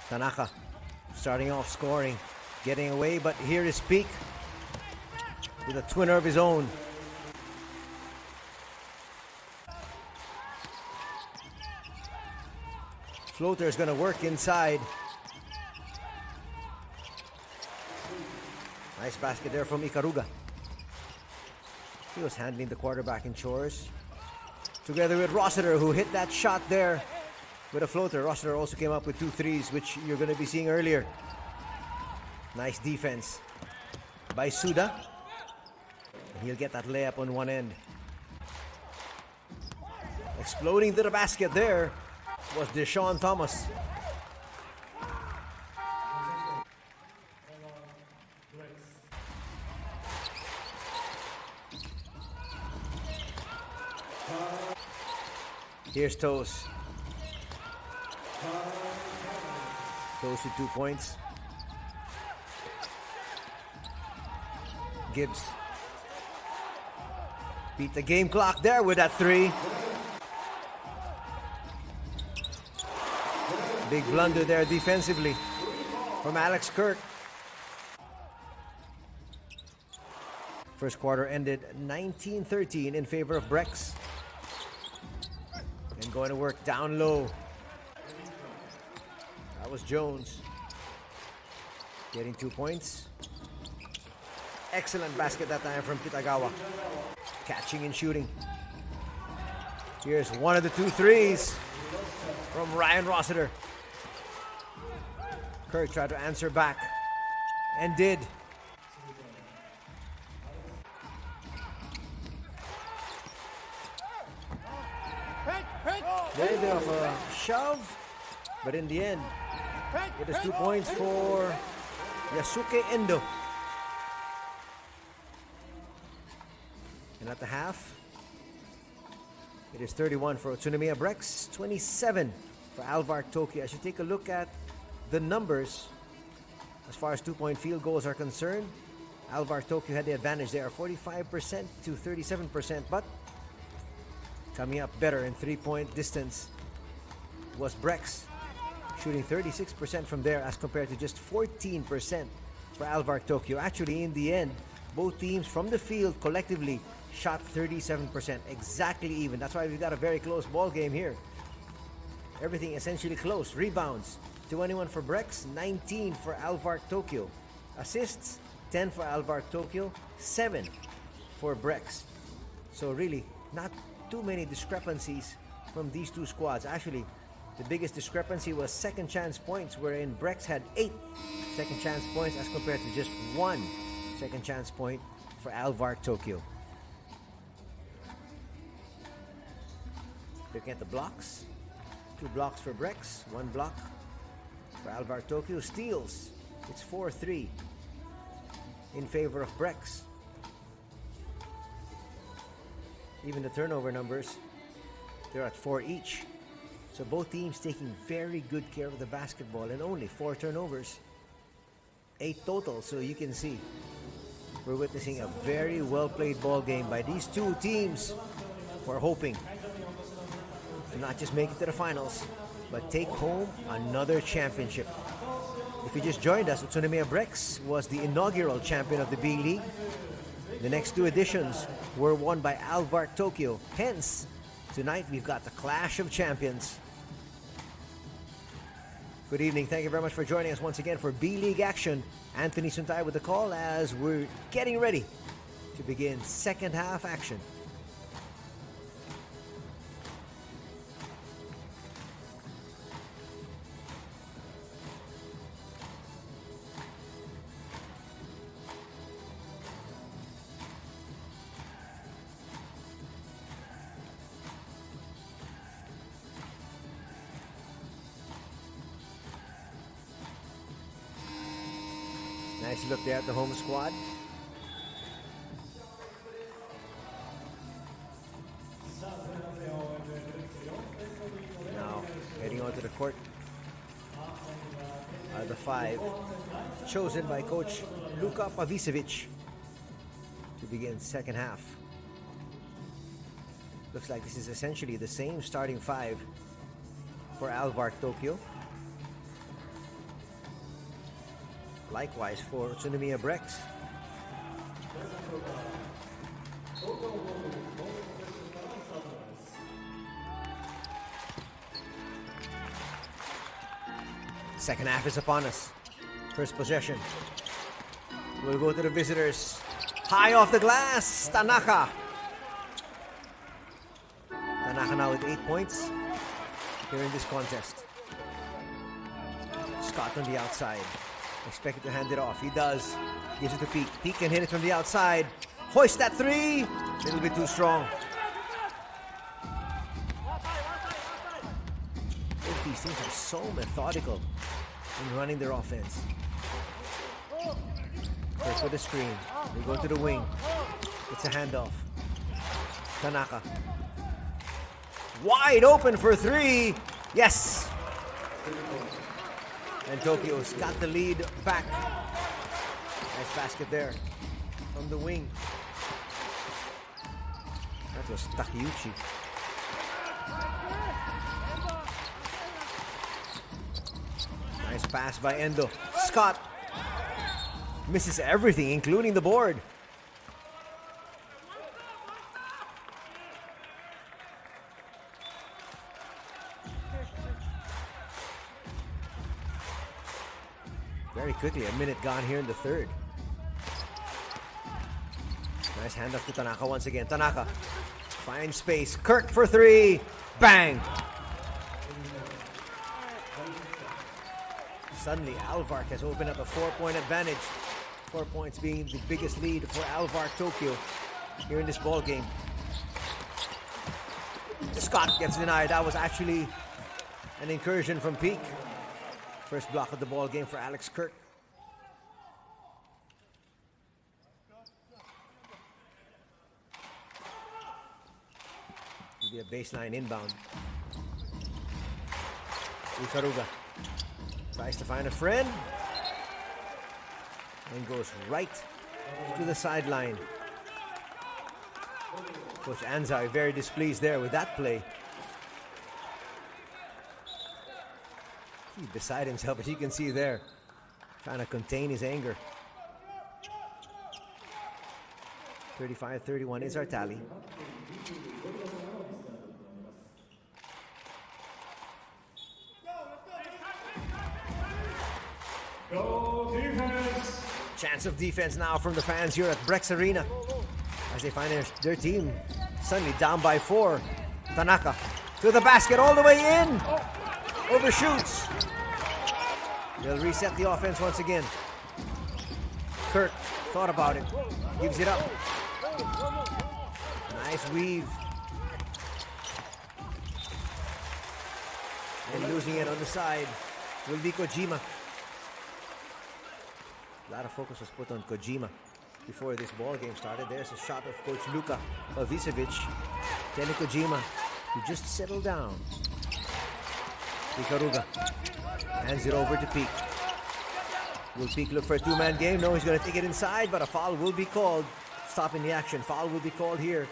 Tanaka starting off scoring, getting away, but here is Peak with a twinner of his own. Floater is going to work inside. Nice basket there from Ikaruga. He was handling the quarterback in chores. Together with Rossiter, who hit that shot there with a floater. Rossiter also came up with 2 threes, which you're going to be seeing earlier. Nice defense by Suda. And he'll get that layup on one end. Exploding to the basket there was Deshaun Thomas. Here's Toes. Toes with 2 points. Gibbs beat the game clock there with that 3. Big blunder there defensively from Alex Kirk. First quarter ended 19-13 in favor of Brex. And going to work down low. That was Jones. Getting 2 points. Excellent basket that time from Kitagawa. Catching and shooting. Here's one of the 2 threes from Ryan Rossiter. Kirk tried to answer back and did. Very bit of a shove, but in the end, it is 2 points for Yasuke Endo. And at the half, it is 31 for Utsunomiya Brex, 27 for Alvark Tokyo. As you take a look at the numbers, as far as 2-point field goals are concerned, Alvark Tokyo had the advantage there, 45% to 37%, but coming up better in 3-point distance was Brex, shooting 36% from there as compared to just 14% for Alvark Tokyo. Actually, in the end, both teams from the field collectively shot 37%, exactly even. That's why we've got a very close ball game here. Everything essentially close. Rebounds, 21 for Brex, 19 for Alvark Tokyo. Assists, 10 for Alvark Tokyo, 7 for Brex. So really, not too many discrepancies from these 2 squads. Actually, the biggest discrepancy was second chance points, wherein Brex had 8 second chance points as compared to just 1 second chance point for Alvark Tokyo. Looking at the blocks, 2 blocks for Brex, 1 block for Alvark Tokyo. Steals, it's 4-3 in favor of Brex. Even the turnover numbers, they're at 4 each. So both teams taking very good care of the basketball, and only 4 turnovers, 8 total. So you can see we're witnessing a very well played ball game by these 2 teams who are hoping to not just make it to the finals, but take home another championship. If you just joined us, Utsunomiya Brex was the inaugural champion of the B.LEAGUE. The next 2 editions were won by Alvark Tokyo. Hence, tonight we've got the Clash of Champions. Good evening. Thank you very much for joining us once again for B.LEAGUE action. Anthony Suntay with the call as we're getting ready to begin second half action. Nice look there at the home squad. Now heading onto the court are the 5 chosen by Coach Luka Pavicevic to begin second half. Looks like this is essentially the same starting five for Alvark Tokyo. Likewise for Utsunomiya Brex. Second half is upon us. First possession. We'll go to the visitors. High off the glass, Tanaka. Tanaka now with 8 points here in this contest. Scott on the outside. Expected to hand it off. He does. Gives it to Peak. Peak can hit it from the outside. Hoist that three. A little bit too strong. Both these teams are so methodical in running their offense. First with the screen. They go to the wing. It's a handoff. Tanaka. Wide open for three. Yes. And Tokyo's got the lead back. Nice basket there from the wing. That was Takeuchi. Nice pass by Endo. Scott misses everything, including the board. Very quickly, a minute gone here in the third. Nice handoff to Tanaka once again. Tanaka finds space. Kirk for three. Bang! Suddenly, Alvark has opened up a 4-point advantage. 4 points being the biggest lead for Alvark Tokyo here in this ball game. Scott gets denied. That was actually an incursion from Peak. First block of the ball game for Alex Kirk. It'll be a baseline inbound. Ikaruga tries to find a friend and goes right to the sideline. Coach Anzai very displeased there with that play. He's beside himself, as you can see there, trying to contain his anger. 35-31 is our tally. Go defense! Chance of defense now from the fans here at Brex Arena as they find their team suddenly down by 4. Tanaka to the basket all the way in. Overshoots. They'll reset the offense once again. Kirk thought about it. Gives it up. Nice weave. And losing it on the side will be Kojima. A lot of focus was put on Kojima before this ball game started. There's a shot of Coach Luka Pavicevic telling Kojima to just settle down. Ikaruga hands it over to Peak. Will Peak look for a two-man game? No, he's going to take it inside, but a foul will be called. Stopping the action. Foul will be called here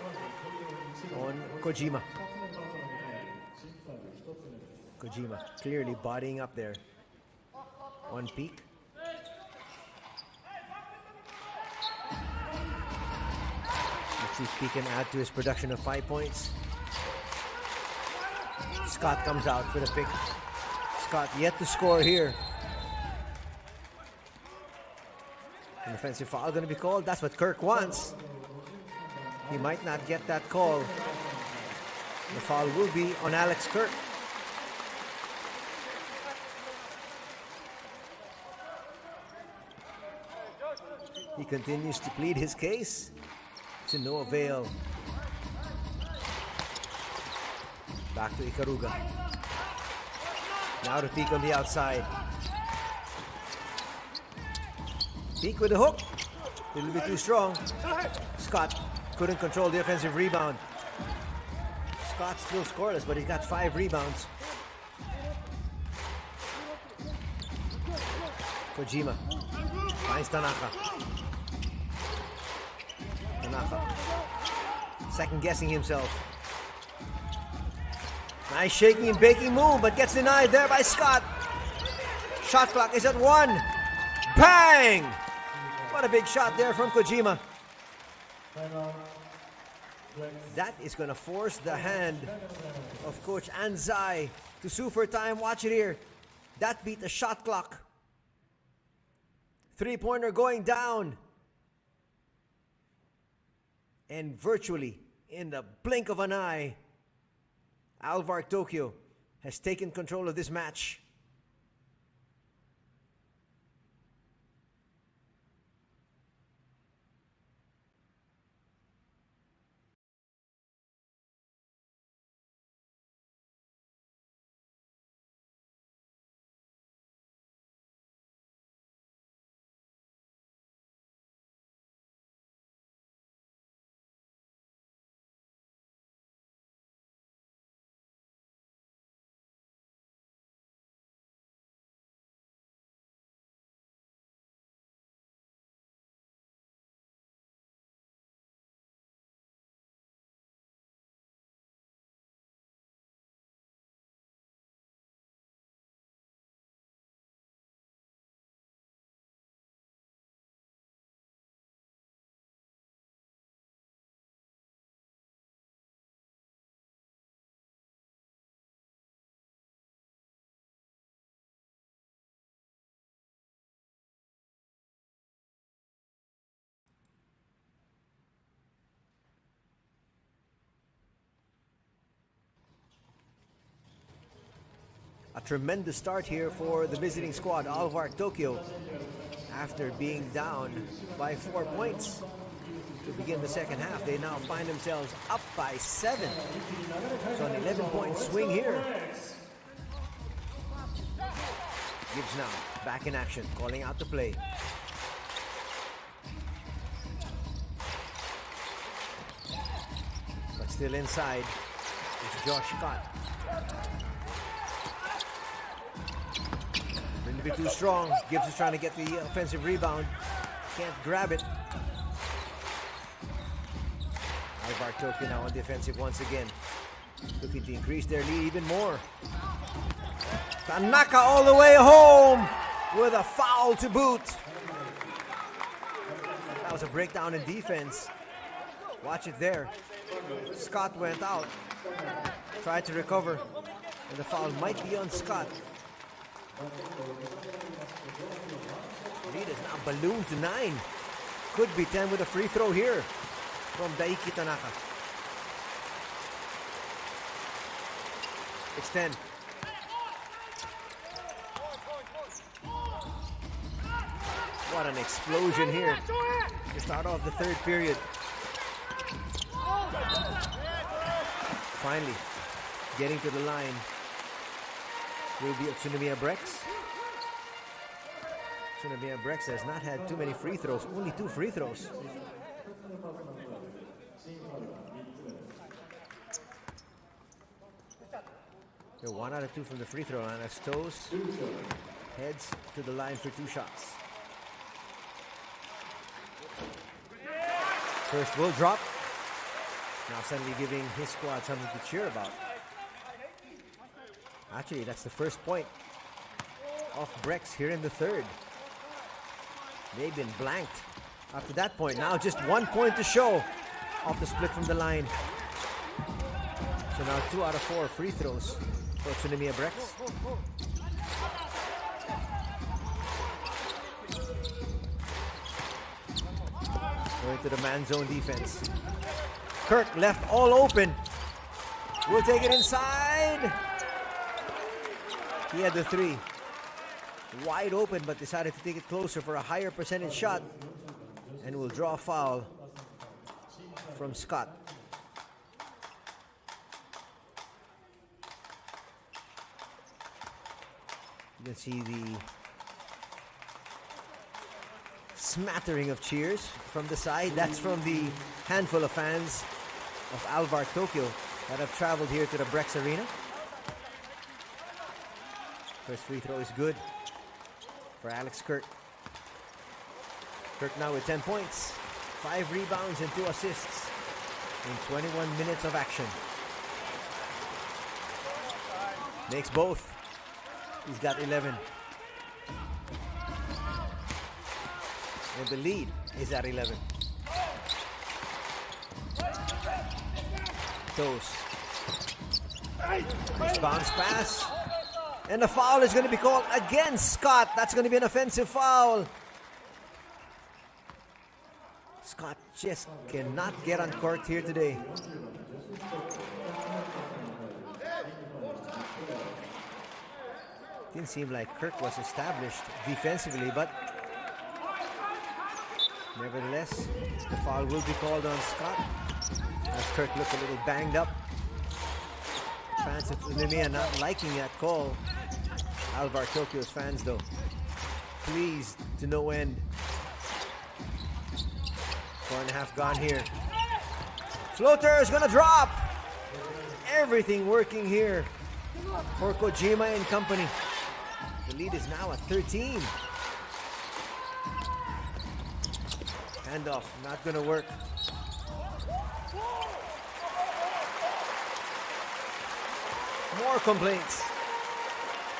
on Kojima. Kojima clearly bodying up there on Peak. Let's see if Peak can add to his production of 5 points. Scott comes out for the pick. Scott yet to score here. An offensive foul going to be called. That's what Kirk wants. He might not get that call. The foul will be on Alex Kirk. He continues to plead his case to no avail. Back to Ikaruga. Now to Peak on the outside. Peak with the hook. A little bit too strong. Scott couldn't control the offensive rebound. Scott's still scoreless, but he got 5 rebounds. Kojima finds Tanaka. Tanaka second guessing himself. Nice shaking and baking move, but gets denied there by Scott. Shot clock is at 1. Bang! What a big shot there from Kojima. That is going to force the hand of Coach Anzai to sue for time. Watch it here. That beat the shot clock. Three-pointer going down. And virtually, in the blink of an eye, Alvark Tokyo has taken control of this match. A tremendous start here for the visiting squad, Alvark Tokyo, after being down by 4 points to begin the second half. They now find themselves up by 7. So an 11-point swing here. Gibbs now back in action, calling out the play. But still inside is Josh Scott. A bit too strong. Gibbs is trying to get the offensive rebound. Can't grab it. Alvark Tokyo now on defensive once again. Looking to increase their lead even more. Tanaka all the way home with a foul to boot. That was a breakdown in defense. Watch it there. Scott went out. Tried to recover. And the foul might be on Scott. Lead is now ballooned to 9. Could be 10 with a free throw here from Daiki Tanaka. It's 10. What an explosion here to start off the third period. Finally, getting to the line will be Utsunomiya Brex. Utsunomiya Brex has not had too many free throws, only 2 free throws. So 1 out of 2 from the free throw line as Toes heads to the line for 2 shots. First will drop. Now suddenly giving his squad something to cheer about. Actually, that's the first point of Brex here in the third. They've been blanked up to that point. Now just 1 point to show off the split from the line. So now 2 out of 4 free throws for Utsunomiya Brex. Going to the man zone defense. Kirk left all open. We'll take it inside. He had the 3. Wide open, but decided to take it closer for a higher percentage shot. And will draw a foul from Scott. You can see the smattering of cheers from the side. That's from the handful of fans of Alvark Tokyo that have traveled here to the Brex Arena. First free throw is good for Alex Kirk. Kirk now with 10 points, 5 rebounds and 2 assists in 21 minutes of action. Makes both. He's got 11. And the lead is at 11. Toes. Nice bounce pass. And the foul is going to be called against Scott. That's going to be an offensive foul. Scott just cannot get on court here today. Didn't seem like Kirk was established defensively, but nevertheless, the foul will be called on Scott as Kirk looked a little banged up. Fans of Utsunomiya not liking that call. Alvark Tokyo's fans, though, pleased to no end. 4.5 gone here. Floater is gonna drop. Everything working here for Kojima and company. The lead is now at 13. Handoff, not gonna work. More complaints.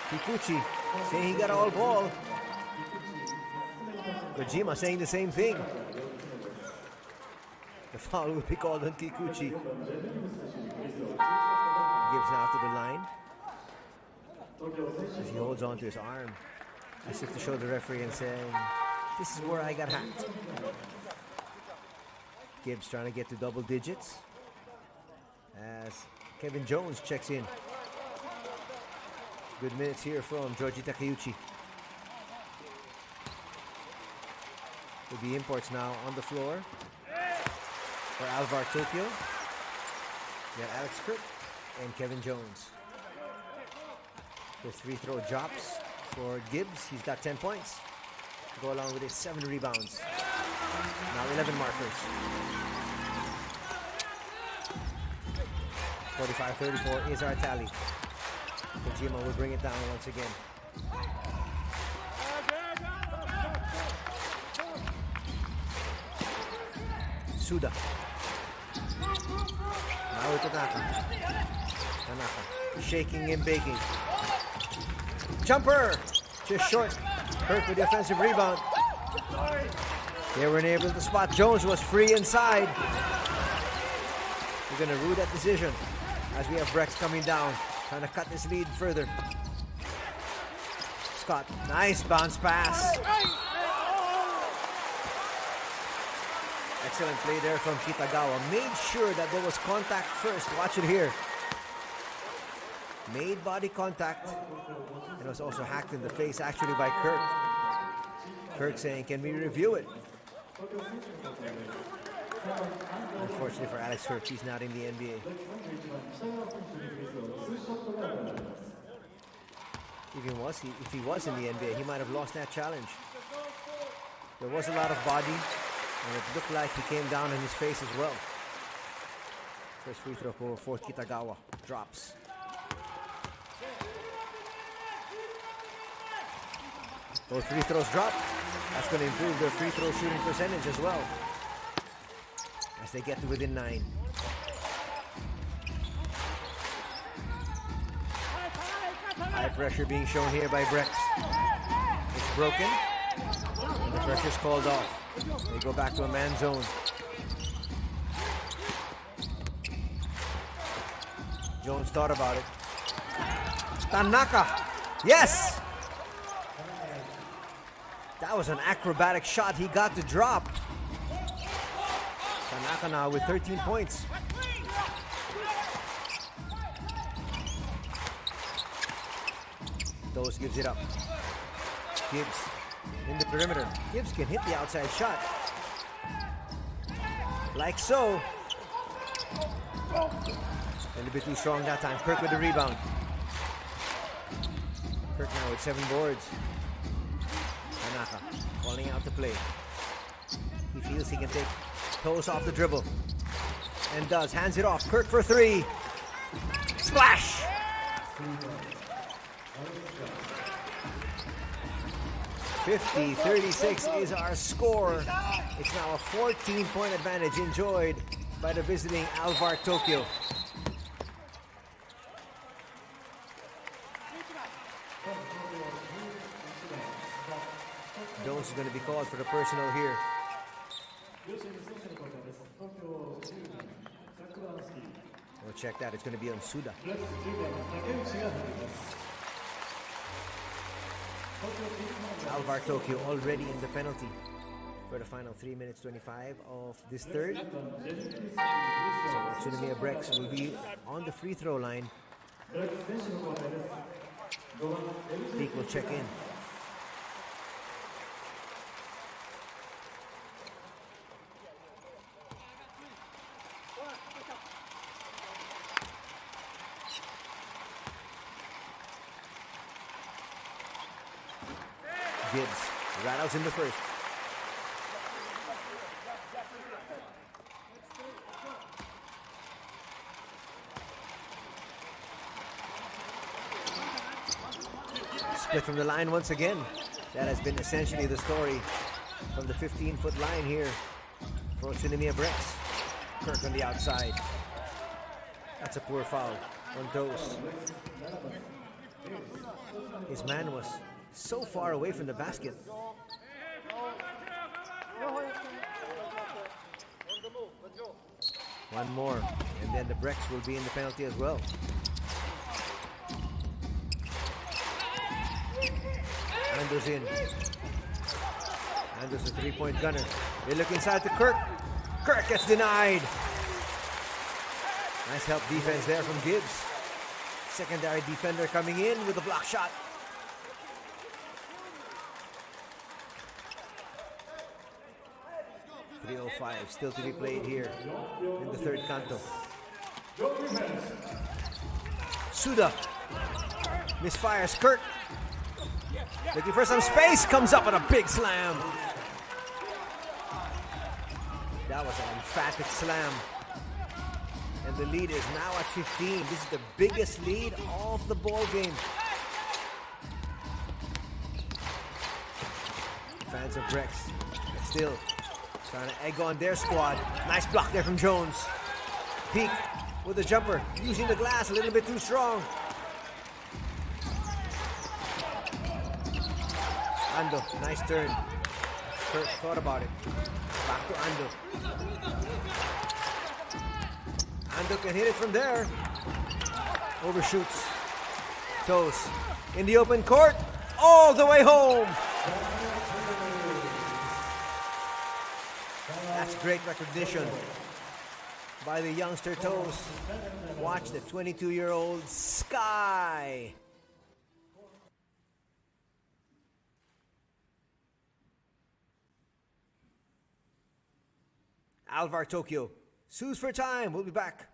Kikuchi saying he got all ball. Kojima saying the same thing. The foul will be called on Kikuchi. Gives now to the line. As he holds on to his arm, as if to show the referee and saying, this is where I got hacked. Gibbs trying to get to double digits as Kevin Jones checks in. Good minutes here from Georgie Takeuchi. With the imports now on the floor for Alvark Tokyo. We got Alex Kirk and Kevin Jones. The free throw drops for Gibbs. He's got 10 points. Go along with his 7 rebounds. Now 11 markers. 45-34 is our tally. Kojima will bring it down once again. Suda. Now with Tanaka. Tanaka shaking and baking. Jumper! Just short. Kirk with the offensive rebound. They were unable to spot. Jones was free inside. We're going to rue that decision as we have Brex coming down, trying to cut this lead further. Scott, nice bounce pass. Excellent play there from Kitagawa. Made sure that there was contact first. Watch it here. Made body contact. And was also hacked in the face actually by Kirk. Kirk saying, can we review it? Unfortunately for Alex Kirk, he's not in the NBA. If he was in the NBA, he might have lost that challenge. There was a lot of body, and it looked like he came down in his face as well. First free throw for Kitagawa. Drops. Those free throws drop. That's going to improve their free throw shooting percentage as well, as they get to within 9. High pressure being shown here by Brex. It's broken. And the pressure's called off. They go back to a man zone. Jones thought about it. Tanaka. Yes! That was an acrobatic shot he got to drop. Tanaka now with 13 points. Dose gives it up. Gibbs in the perimeter. Gibbs can hit the outside shot. Like so. A little bit too strong that time. Kirk with the rebound. Kirk now with 7 boards. Tanaka calling out the play. He feels he can take toes off the dribble. And does. Hands it off. Kirk for 3. Splash! (50-36) is our score. It's now a 14-point advantage enjoyed by the visiting Alvark Tokyo. Jones is going to be called for the personal here. We'll check that. It's going to be on Suda. Alvark Tokyo already in the penalty for the final 3 minutes 25 of this third. So Utsunomiya Brex will be on the free throw line. Peak will check in. Gibbs rattles in the first. Split from the line once again. That has been essentially the story from the 15-foot line here for Utsunomiya Brex. Kirk on the outside. That's a poor foul on Dose. His man was so far away from the basket. One more, and then the Brex will be in the penalty as well. Ando's in. Ando's a three-point gunner. They look inside to Kirk. Kirk gets denied. Nice help defense there from Gibbs. Secondary defender coming in with a block shot. .305 still to be played here in the third canto. Suda misfires. Kirk looking for some space, comes up with a big slam. That was an emphatic slam. And the lead is now at 15. This is the biggest lead of the ball game. Fans of Brex still trying to egg on their squad. Nice block there from Jones. Peak with the jumper, using the glass a little bit too strong. Ando, nice turn. Kirk thought about it. Back to Ando. Ando can hit it from there. Overshoots. Toes in the open court. All the way home. That's great recognition by the youngster Toes. Watch the 22-year-old Sky. Alvark Tokyo sues for time. We'll be back.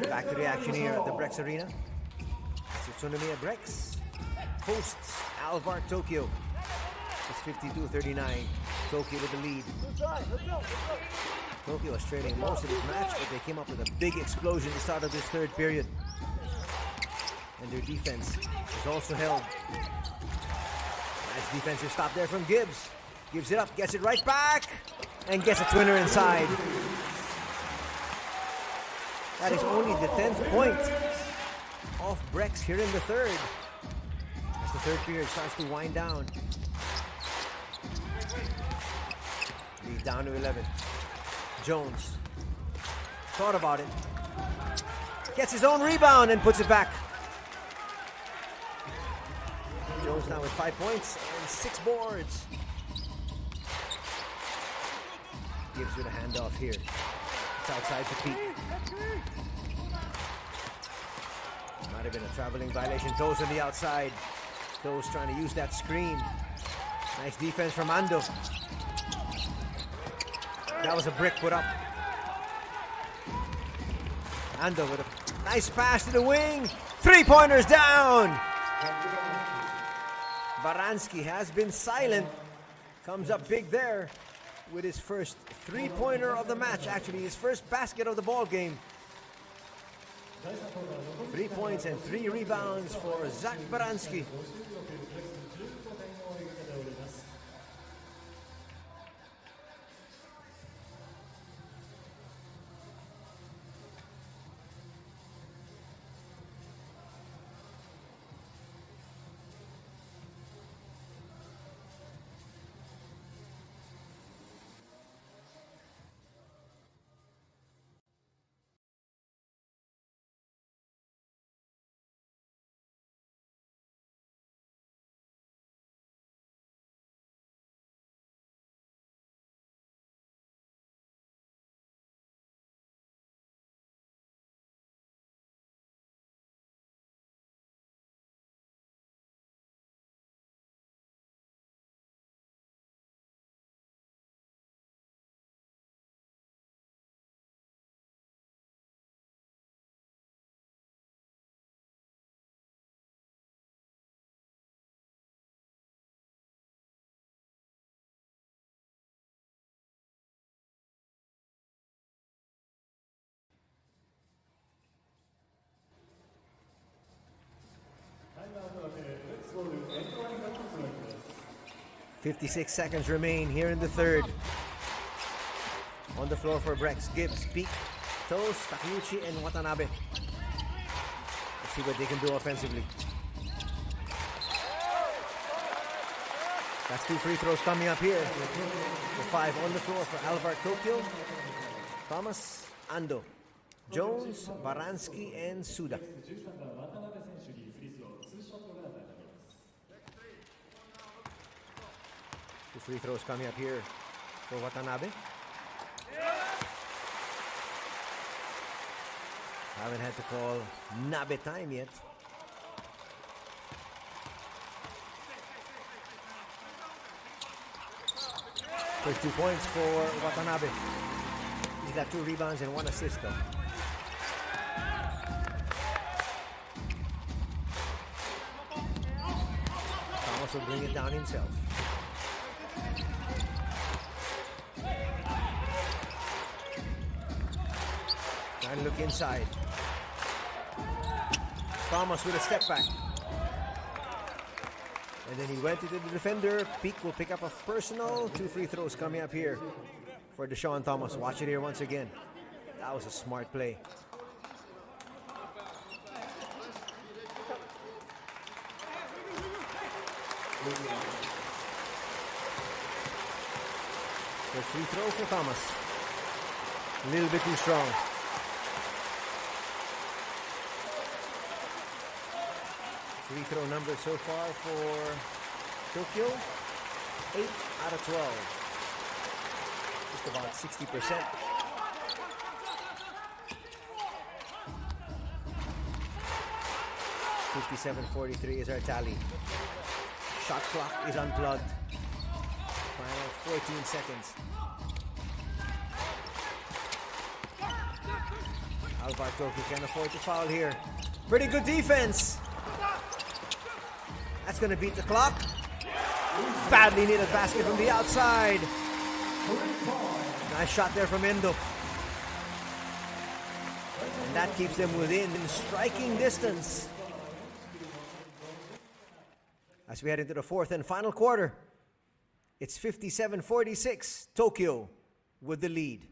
Back to the action here at the Brex Arena. Utsunomiya Brex hosts Alvark Tokyo. It's 52-39. Tokyo with the lead. Tokyo was trailing most of this match, but they came up with a big explosion at the start of this third period. And their defense is also held. Nice defensive stop there from Gibbs. Gives it up, gets it right back, and gets a twinner inside. That is only the 10th point of Brex here in the third. As the third period starts to wind down. Lead down to 11. Jones thought about it. Gets his own rebound and puts it back. Jones now with 5 points and 6 boards. Gibbs with a handoff here. It's outside to Peak. Might have been a traveling violation. Toes on the outside. Toes trying to use that screen. Nice defense from Ando. That was a brick put up. Ando with a nice pass to the wing. 3-pointers down. Baranski has been silent. Comes up big there with his first 3-pointer of the match. Actually, his first basket of the ball game. 3 points and 3 rebounds for Zach Baranski. .56 seconds remain here in the third. On the floor for Brex. Gibbs, Peak, Toes, Takeuchi, and Watanabe. Let's see what they can do offensively. That's 2 free throws coming up here. The 5 on the floor for Alvark Tokyo. Thomas, Ando, Jones, Baranski, and Suda. 2 free throws coming up here for Watanabe. Haven't had to call Nabe time yet. First 2 points for Watanabe. He's got 2 rebounds and 1 assist though. Thomas will bring it down himself. Trying to look inside. Thomas with a step back. And then he went into the defender. Peak will pick up a personal. 2 free throws coming up here for Deshaun Thomas. Watch it here once again. That was a smart play. First free throw for Thomas. A little bit too strong. Free throw numbers so far for Tokyo, 8 out of 12. Just about 60%. .57.43 is our tally. Shot clock is unplugged. Final 14 seconds. Alvark Tokyo can't afford to foul here. Pretty good defense. That's going to beat the clock. Badly needed basket from the outside. Nice shot there from Endo. And that keeps them within striking distance. As we head into the fourth and final quarter, it's 57-46, Tokyo with the lead.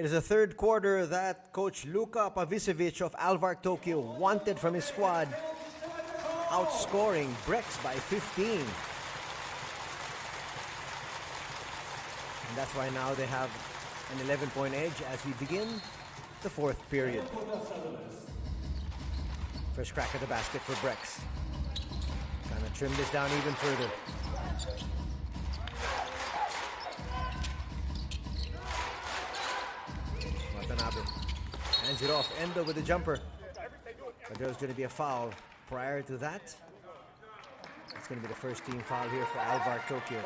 It is the third quarter that Coach Luka Pavicevic of Alvark Tokyo wanted from his squad, outscoring Brex by 15. And that's why now they have an 11-point edge as we begin the fourth period. First crack at the basket for Brex. Trying to trim this down even further. Watanabe hands it off. Endo with the jumper. But there's going to be a foul. Prior to that, it's going to be the first team foul here for Alvark Tokyo.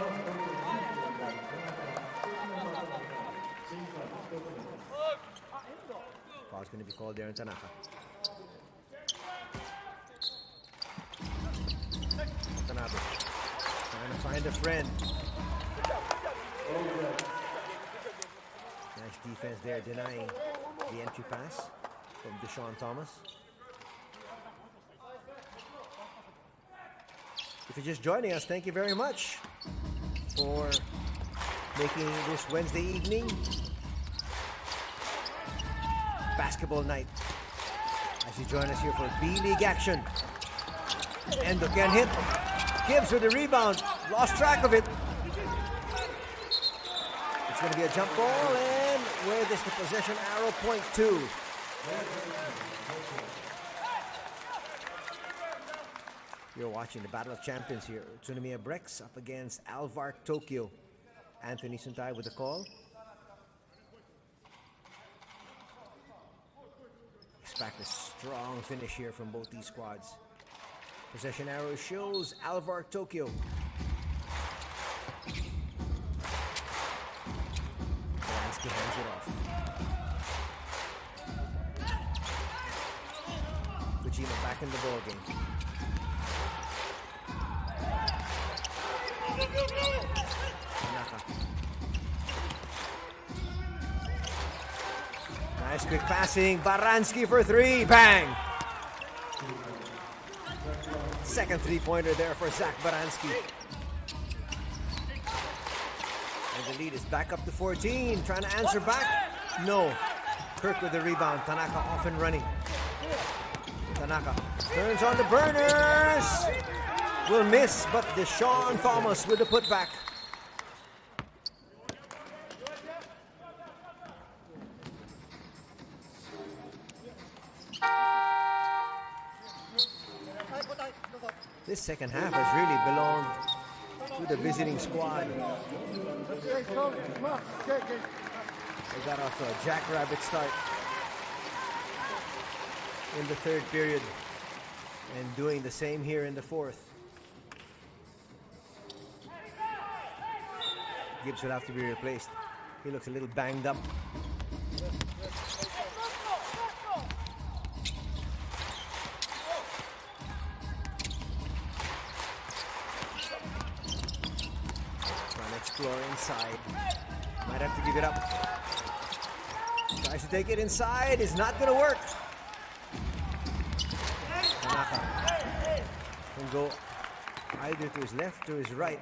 Foul's going to be called there in Tanaka. Watanabe trying to find a friend. Nice defense there, denying the entry pass from Deshaun Thomas. If you're just joining us, thank you very much for making this Wednesday evening basketball night as you join us here for B.LEAGUE action. Endo can hit. Gibbs with the rebound. Lost track of it. It's going to be a jump ball, and where does the possession arrow point to? You're watching the Battle of Champions here. Utsunomiya Brex up against Alvark Tokyo. Anthony Suntay with the call. Expect a strong finish here from both these squads. Possession arrow shows Alvark Tokyo. Lansky hands it off. Fujima back in the ball game. Tanaka. Nice quick passing. Baranski for three. Bang! Second three-pointer there for Zach Baranski. And the lead is back up to 14. Trying to answer back. No. Kirk with the rebound. Tanaka off and running. Tanaka turns on the burners. Will miss, but Deshaun Thomas with the putback. This second half has really belonged to the visiting squad. They got off to a jackrabbit start in the third period and doing the same here in the fourth. Gibbs will have to be replaced. He looks a little banged up. Trying to explore inside. Might have to give it up. Tries to take it inside. It's not going to work. Tanaka can go either to his left or his right.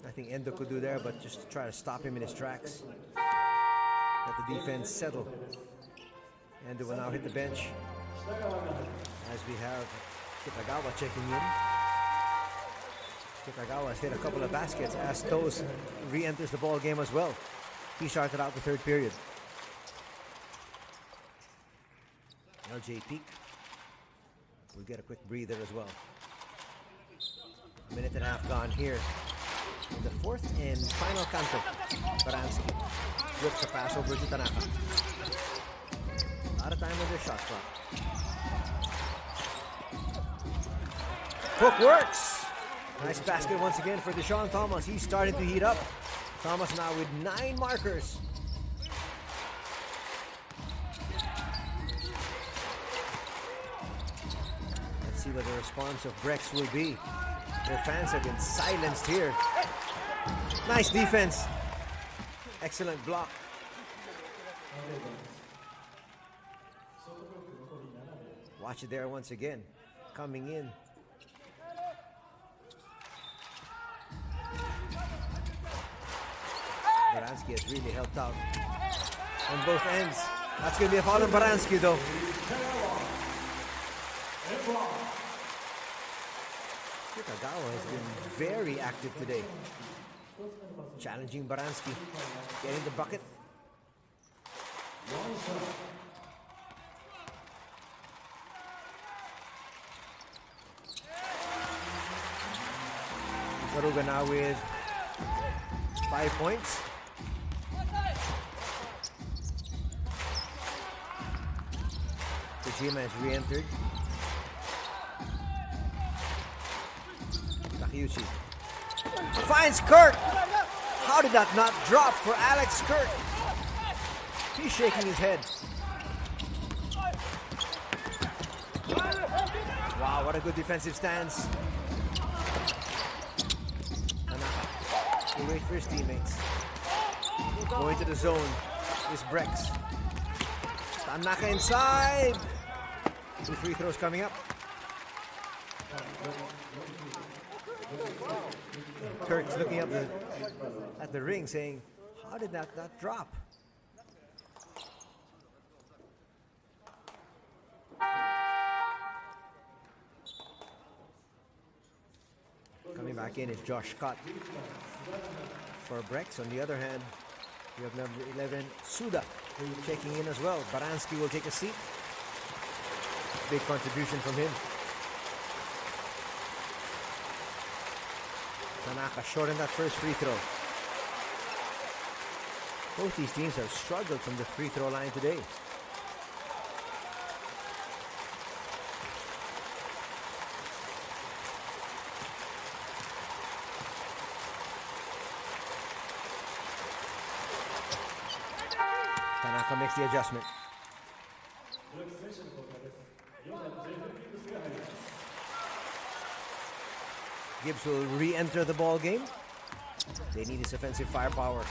I think Endo could do there, but just try to stop him in his tracks. Let the defense settle. Endo will now hit the bench as we have Kitagawa checking in. Kitagawa has hit a couple of baskets as Toes re-enters the ball game as well. He started out the third period. LJ Peak will get a quick breather as well. A minute and a half gone here in the fourth and final canto. Baranski whips a pass over to Tanaka. A lot of time on their shot clock. Hook works. Nice basket once again for Deshaun Thomas. He's starting to heat up. Thomas now with 9 markers. Let's see what the response of Brex will be. Their fans have been silenced here. Nice defense. Excellent block. Watch it there once again. Coming in. Baranski has really helped out on both ends. That's going to be a foul on Baranski though. Kitagawa has been very active today. Challenging Baranski. Getting the bucket. Garuga now with 5 points. Kojima has re-entered. Takeuchi finds Kirk. How did that not drop for Alex Kirk? He's shaking his head. Wow, what a good defensive stance. Tanaka will wait for his teammates. Going to the zone is Brex. Tanaka inside. 2 free throws coming up. Kirk's looking up at the ring saying, how did that not drop? Coming back in is Josh Scott for Brex. On the other hand, we have number 11, Suda, checking in as well. Baranski will take a seat. Big contribution from him. Tanaka short on that first free throw. Both these teams have struggled from the free throw line today. Tanaka makes the adjustment. Gibbs will re-enter the ball game. They need his offensive firepower.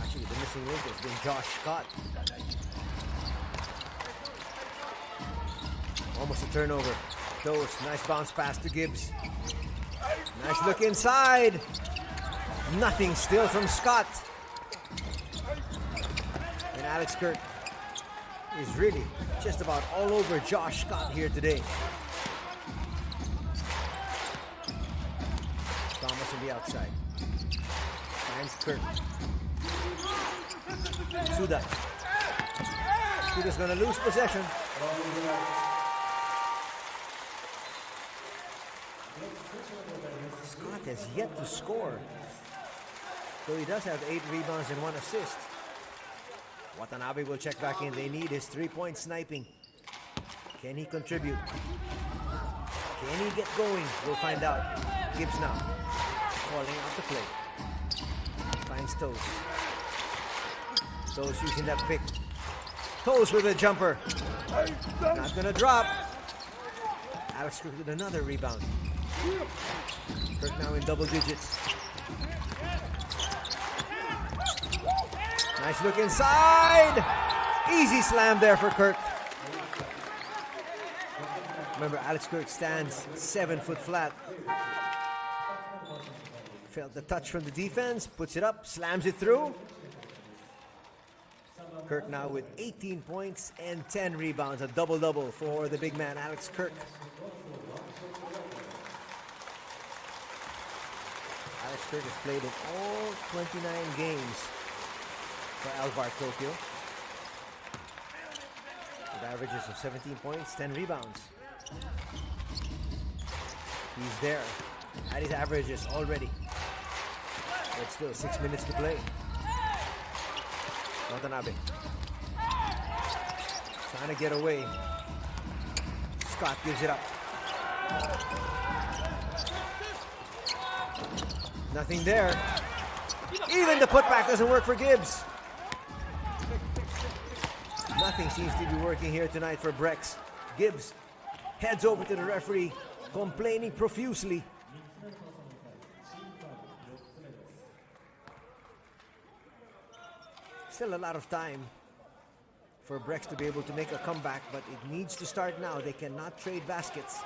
Actually, the missing link has been Josh Scott. Almost a turnover. Dose, nice bounce pass to Gibbs. Nice look inside. Nothing still from Scott. And Alex Kirk is really just about all over Josh Scott here today. Thomas on the outside. Finds Kirk. Suda. Suda's gonna lose possession. Scott has yet to score, though he does have 8 rebounds and 1 assist. Watanabe will check back in. They need his 3-point sniping. Can he contribute? Can he get going? We'll find out. Gibbs now. Calling out the play. Finds Toes. Toes using that pick. Toes with a jumper. Not gonna drop. Alex Kirk with another rebound. Kirk now in double digits. Nice look inside. Easy slam there for Kirk. Remember, Alex Kirk stands 7 foot flat. Felt the touch from the defense, puts it up, slams it through. Kirk now with 18 points and 10 rebounds, a double-double for the big man, Alex Kirk. Alex Kirk has played in all 29 games for Alvark Tokyo, with averages of 17 points, 10 rebounds. He's there at his averages already, but still 6 minutes to play. Watanabe trying to get away. Scott gives it up. Nothing there. Even the putback doesn't work for Gibbs. Nothing seems to be working here tonight for Brex. Gibbs heads over to the referee, complaining profusely. Still a lot of time for Brex to be able to make a comeback, but it needs to start now. They cannot trade baskets.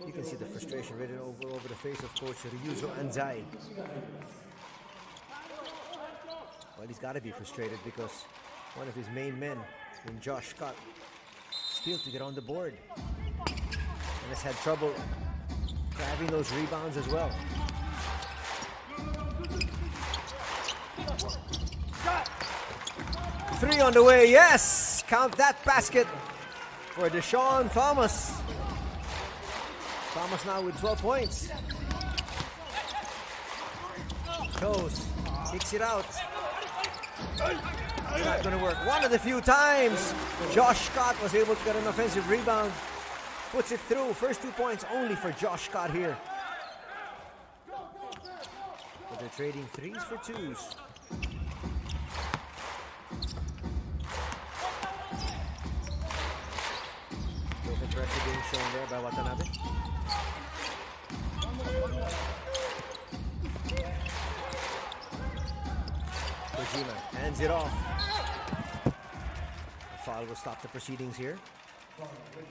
You can see the frustration written over the face of Coach Ryuzo Anzai. Well, he's got to be frustrated because one of his main men in Josh Scott failed to get on the board and has had trouble grabbing those rebounds as well. Three on the way, yes! Count that basket for Deshaun Thomas. Thomas now with 12 points. Toes, kicks it out. It's not going to work. One of the few times Josh Scott was able to get an offensive rebound. Puts it through. First 2 points only for Josh Scott here. But they're trading threes for twos. Broken pressure being shown there by Watanabe. Kojima hands it off. The foul will stop the proceedings here.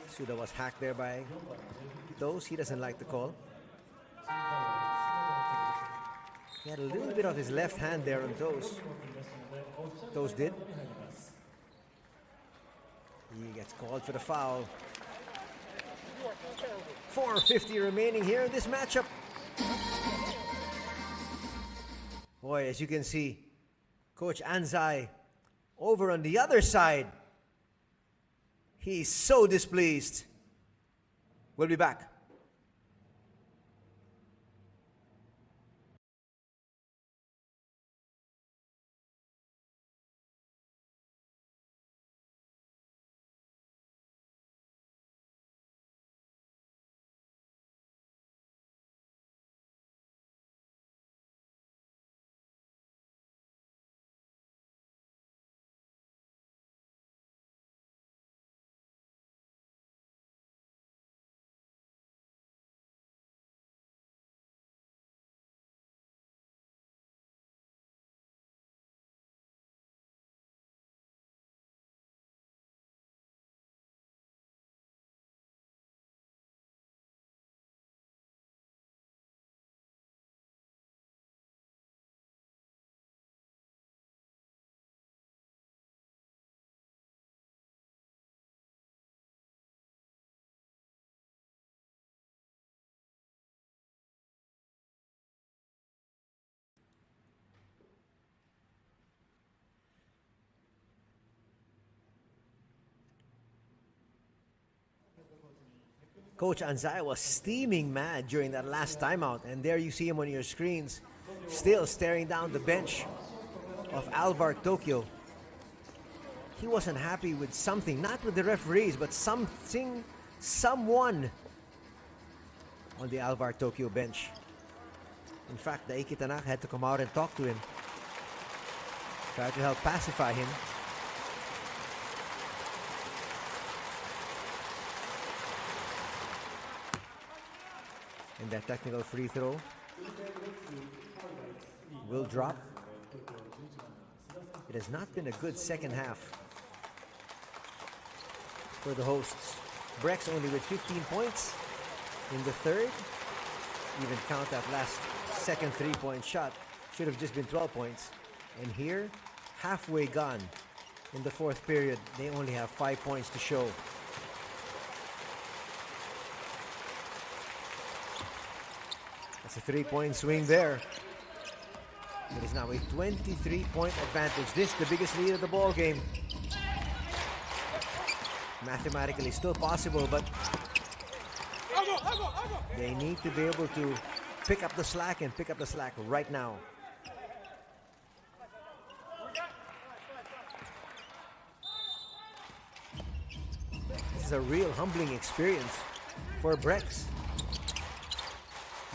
Suda was hacked there by Those. He doesn't like the call. He had a little bit of his left hand there on Those. Those did. He gets called for the foul. 4:50 remaining here in this matchup. Boy, as you can see, Coach Anzai over on the other side. He's so displeased. We'll be back. Coach Anzai was steaming mad during that last timeout, and there you see him on your screens, still staring down the bench of Alvark Tokyo. He wasn't happy with something, not with the referees, but someone on the Alvark Tokyo bench. In fact, Daiki Tanaka had to come out and talk to him, try to help pacify him. And that technical free throw will drop. It has not been a good second half for the hosts. Brex only with 15 points in the third. Even count that last second three-point shot. Should have just been 12 points. And here, halfway gone in the fourth period, they only have 5 points to show. That's a three-point swing there. It is now a 23-point advantage. This the biggest lead of the ball game. Mathematically still possible, but they need to be able to pick up the slack and pick up the slack right now. This is a real humbling experience for Brex.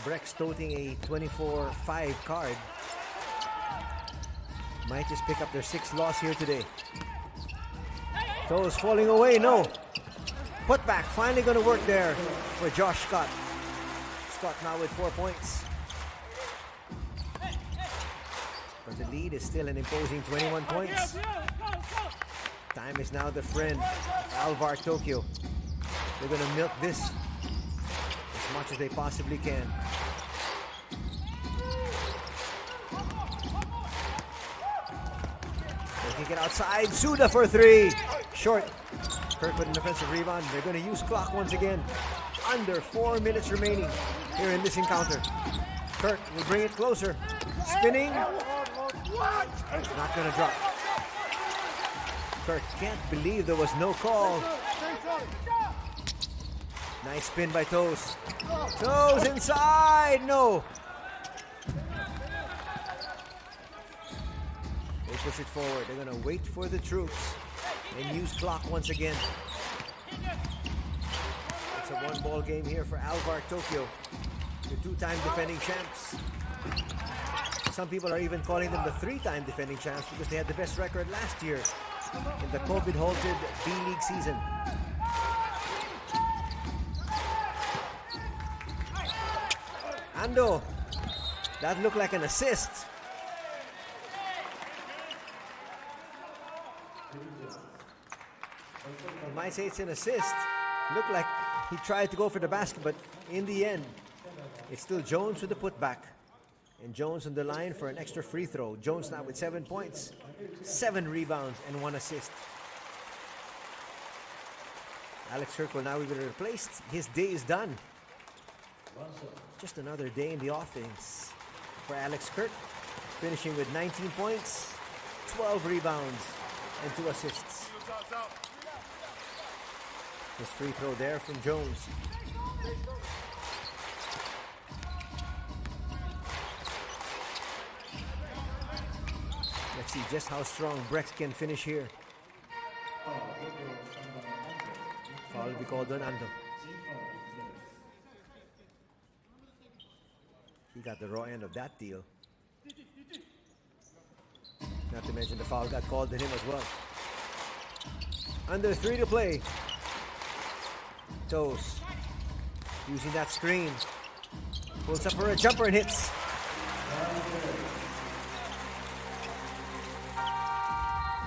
Brex toting a 24-5 card. Might just pick up their sixth loss here today. Toes falling away, no. Put back, finally going to work there for Josh Scott. Scott now with 4 points. But the lead is still an imposing 21 points. Time is now the friend of Alvark Tokyo. They're going to milk this as as much as they possibly can. They kick it outside. Suda for three. Short. Kirk with an offensive rebound. They're going to use clock once again. Under 4 minutes remaining here in this encounter. Kirk will bring it closer. Spinning. Not going to drop. Kirk can't believe there was no call. Nice spin by Toes. Toes inside. No. They push it forward. They're going to wait for the troops and use clock once again. It's a one-ball game here for Alvark Tokyo, the two-time defending champs. Some people are even calling them the three-time defending champs because they had the best record last year in the COVID-halted B.LEAGUE season. Ando, that looked like an assist. You might say it's an assist. Looked like he tried to go for the basket, but in the end, it's still Jones with the putback. And Jones on the line for an extra free throw. Jones now with 7 points, 7 rebounds, and 1 assist. Alex Kirk will now be replaced. His day is done. Just another day in the offense for Alex Kirk, finishing with 19 points, 12 rebounds, and 2 assists. His free throw there from Jones. Let's see just how strong Brex can finish here. Foul will be called on Ando. He got the raw end of that deal. Not to mention the foul got called on him as well. Under 3 to play. Toes using that screen. Pulls up for a jumper and hits.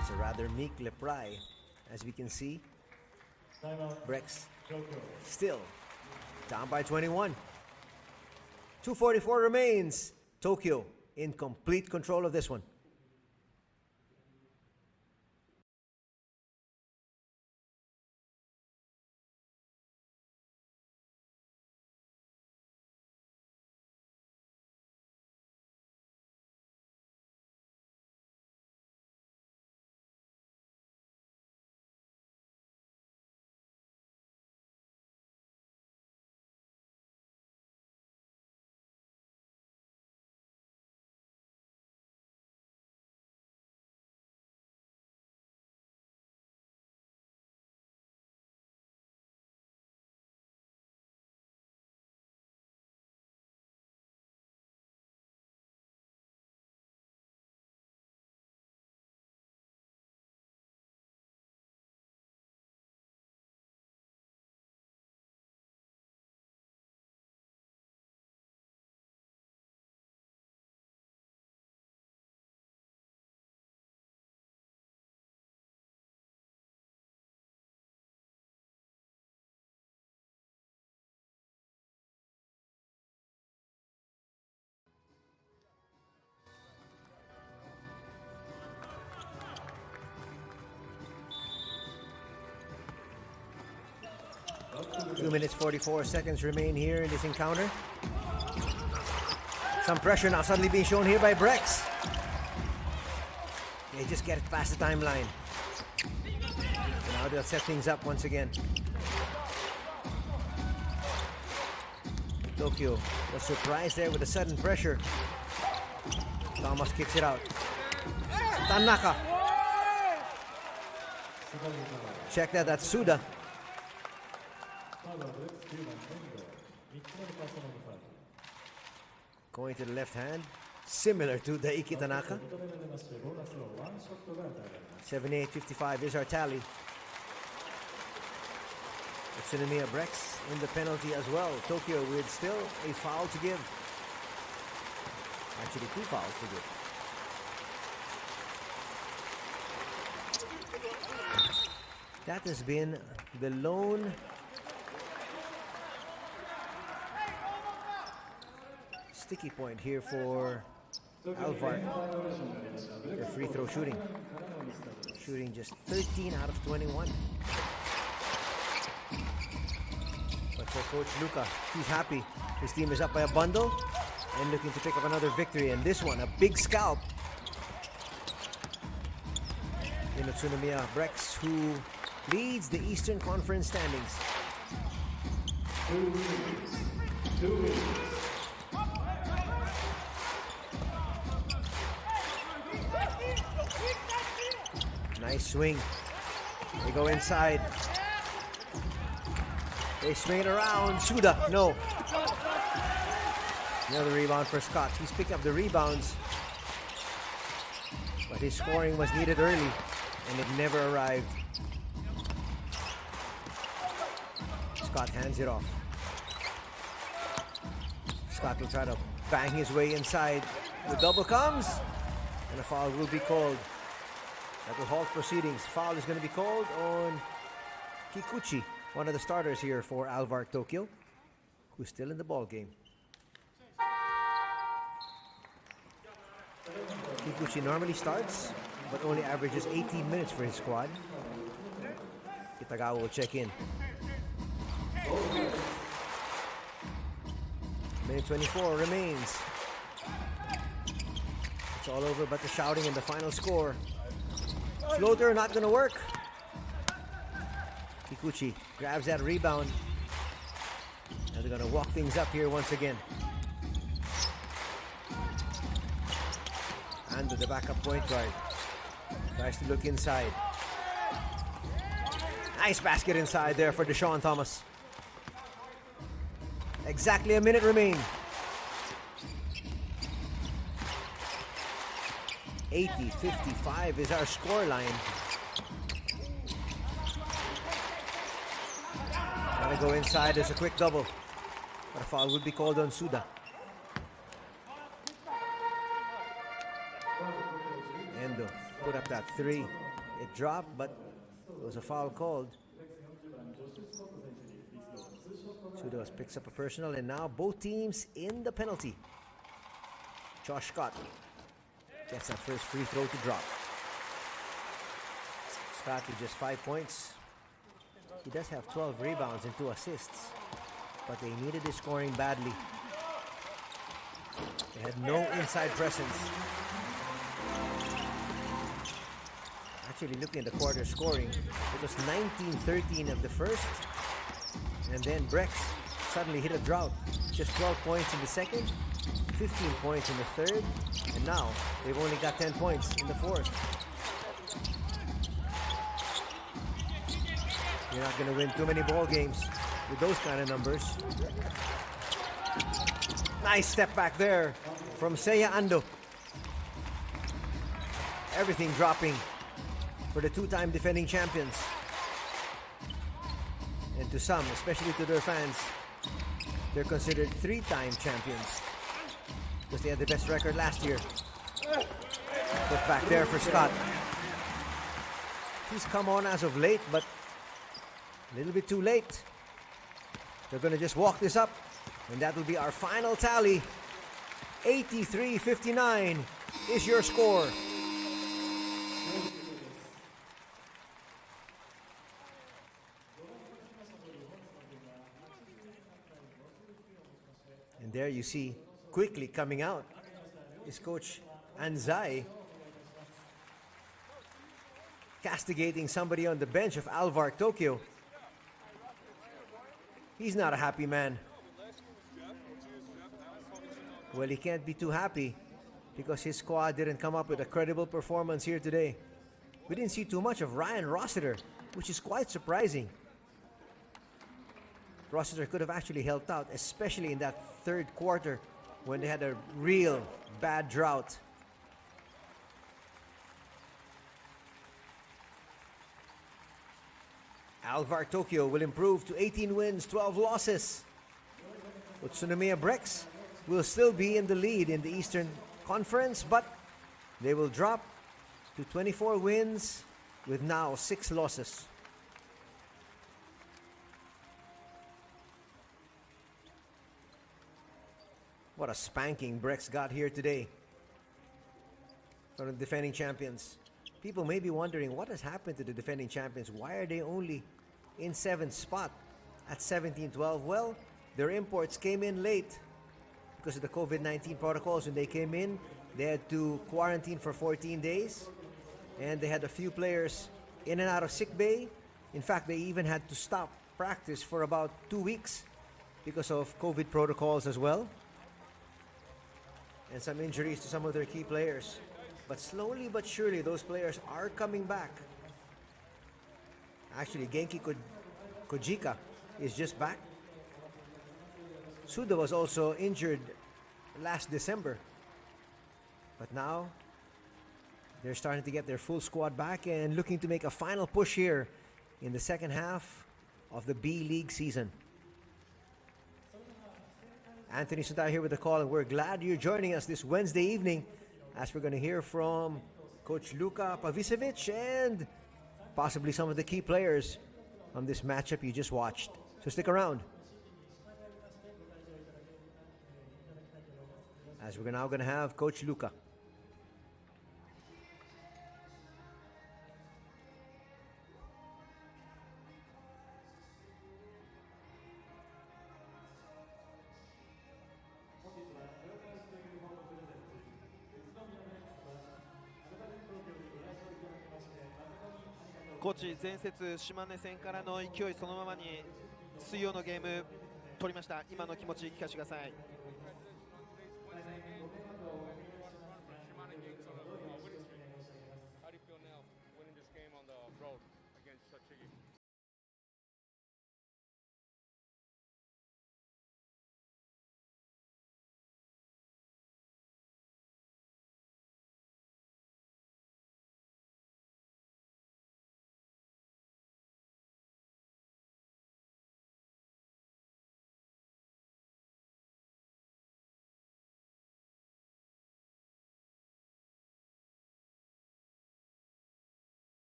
It's a rather meek Leprai, as we can see. Brex still down by 21. 2:44 remains. Tokyo in complete control of this one. Two minutes 44 seconds remain here in this encounter. Some pressure now suddenly being shown here by Brex. They just get it past the timeline. Now they'll set things up once again. Tokyo was surprised there with the sudden pressure. Thomas kicks it out. Tanaka. Check that, that's Suda. Going to the left hand, similar to the Iki Tanaka. 78-55 is our tally. Utsunomiya Brex in the penalty as well. Tokyo with still a foul to give. Actually, 2 fouls to give. That has been the lone sticky point here for Alvark. Their free throw shooting. Shooting just 13 out of 21. But for Coach Luca, he's happy. His team is up by a bundle and looking to pick up another victory. And this one, a big scalp in Utsunomiya Brex, who leads the Eastern Conference standings. 2 wins. Nice swing. They go inside. They swing it around. Suda, no. Another rebound for Scott. He's picked up the rebounds, but his scoring was needed early, and it never arrived. Scott hands it off. Scott will try to bang his way inside. The double comes, and a foul will be called. That will halt proceedings. Foul is going to be called on Kikuchi, one of the starters here for Alvark Tokyo, who's still in the ball game. Kikuchi normally starts, but only averages 18 minutes for his squad. Kitagawa will check in. Minute 24 remains. It's all over but the shouting and the final score. Floater not gonna work. Kikuchi grabs that rebound. Now they're gonna walk things up here once again. And the backup point guard tries to look inside. Nice basket inside there for Deshaun Thomas. Exactly a minute remain. 80-55 is our score line. Gotta go inside. There's a quick double, but a foul would be called on Suda. Endo put up that three. It dropped, but it was a foul called. Suda picks up a personal, and now both teams in the penalty. Josh Scott gets that first free throw to drop. Scott with just 5 points. He does have 12 rebounds and 2 assists, but they needed his scoring badly. They had no inside presence. Actually, looking at the quarter scoring, it was 19-13 of the first, and then Brex suddenly hit a drought. Just 12 points in the second, 15 points in the third, and now they've only got 10 points in the fourth. You're not going to win too many ball games with those kind of numbers. Nice step back there from Seiya Ando. Everything dropping for the two-time defending champions. And to some, especially to their fans, they're considered 3-time champions because they had the best record last year. Put back there for Scott. He's come on as of late, but a little bit too late. They're going to just walk this up, and that will be our final tally. 83-59 is your score. And there you see, quickly coming out, is Coach Anzai castigating somebody on the bench of Alvark Tokyo. He's not a happy man. Well, he can't be too happy because his squad didn't come up with a credible performance here today. We didn't see too much of Ryan Rossiter, which is quite surprising. Rossiter could have actually helped out, especially in that third quarter when they had a real bad drought. Alvark Tokyo will improve to 18 wins, 12 losses. Utsunomiya Brex will still be in the lead in the Eastern Conference, but they will drop to 24 wins with now 6 losses. What a spanking Brex got here today from the defending champions. People may be wondering what has happened to the defending champions. Why are they only in 7th spot at 17-12? Well, their imports came in late because of the COVID-19 protocols. When they came in, they had to quarantine for 14 days, and they had a few players in and out of sick bay. In fact, they even had to stop practice for about 2 weeks because of COVID protocols as well, and some injuries to some of their key players. But slowly but surely, those players are coming back. Actually, Genki Kojika is just back. Suda was also injured last December. But now, they're starting to get their full squad back and looking to make a final push here in the second half of the B-League season. Anthony Suda here with the call, and we're glad you're joining us this Wednesday evening as we're going to hear from Coach Luka Pavicevic and possibly some of the key players from this matchup you just watched. So stick around, as we're now going to have Coach Luka.コーチ、前節島根戦からの勢いそのままに水曜のゲーム取りました。今の気持ち聞かせてください。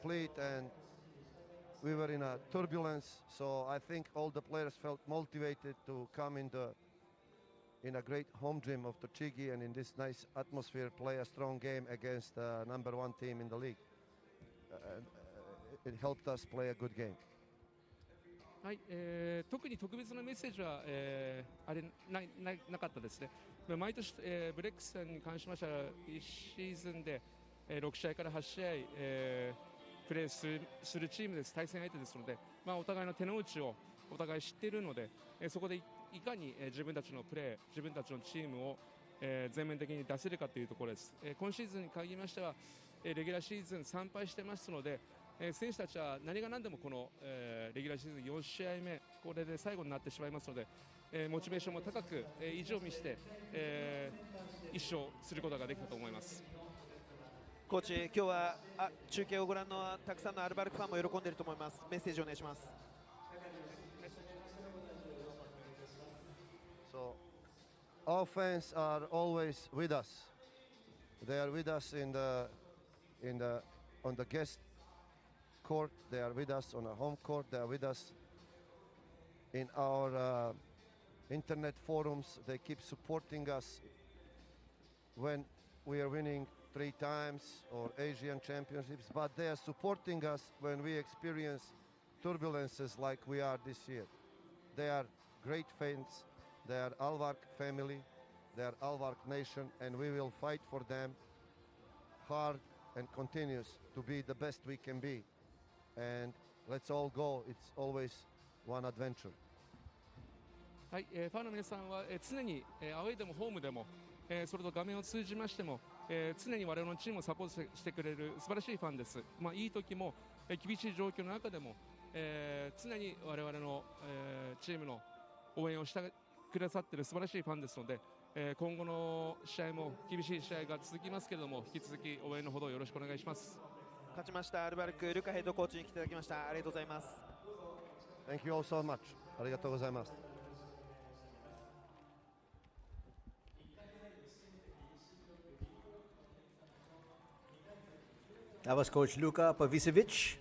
Complete, and we were in a turbulence, so I think all the players felt motivated to come in a great home gym of Tochigi and in this nice atmosphere play a strong game against the #1 team in the league. It helped us play a good game. はい、特に特別なメッセージは、なかったですね。毎年、ブレックスさんに関しましては1シーズンで、6試合から8試合、プレーするチームです。対戦相手ですので、お互いの手の内をお互い知っているので、そこでいかに、自分たちのプレー、自分たちのチームを、全面的に出せるかというところです。今シーズンに限りましては、レギュラーシーズン3敗してますので、選手たちは何が何でもこの、レギュラーシーズン4試合目、これで最後になってしまいますので、モチベーションも高く、意地を見せて、1勝することができたと思います。コーチ、今日は中継をご覧のたくさんのアルバルクファンも喜んでいると思います。メッセージお願いします。So, our fans are always with us. They are with us on the guest court. They are with us on a home court. They are with us in our internet forums. They keep supporting us when we are winning 3 times or Asian championships, but they are supporting us when we experience turbulences like we are this year. They are great fans. They are Alvark family. They are Alvark nation, and we will fight for them hard and continuous to be the best we can be. And let's all go. It's always one adventure. はい、ファンの皆さんは、常に、アウェイでもホームでも、それと画面を通じましても、常に我々のチームをサポートしてくれる素晴らしいファンです。いい時も、厳しい状況の中でも、常に我々の、チームの応援をしてくださっている素晴らしいファンですので、今後の試合も厳しい試合が続きますけれども、引き続き応援のほどよろしくお願いします。勝ちましたアルバルクルカヘッドコーチに来ていただきました。ありがとうございます。Thank you all so much. ありがとうございます。That was Coach Luka Pavicevic.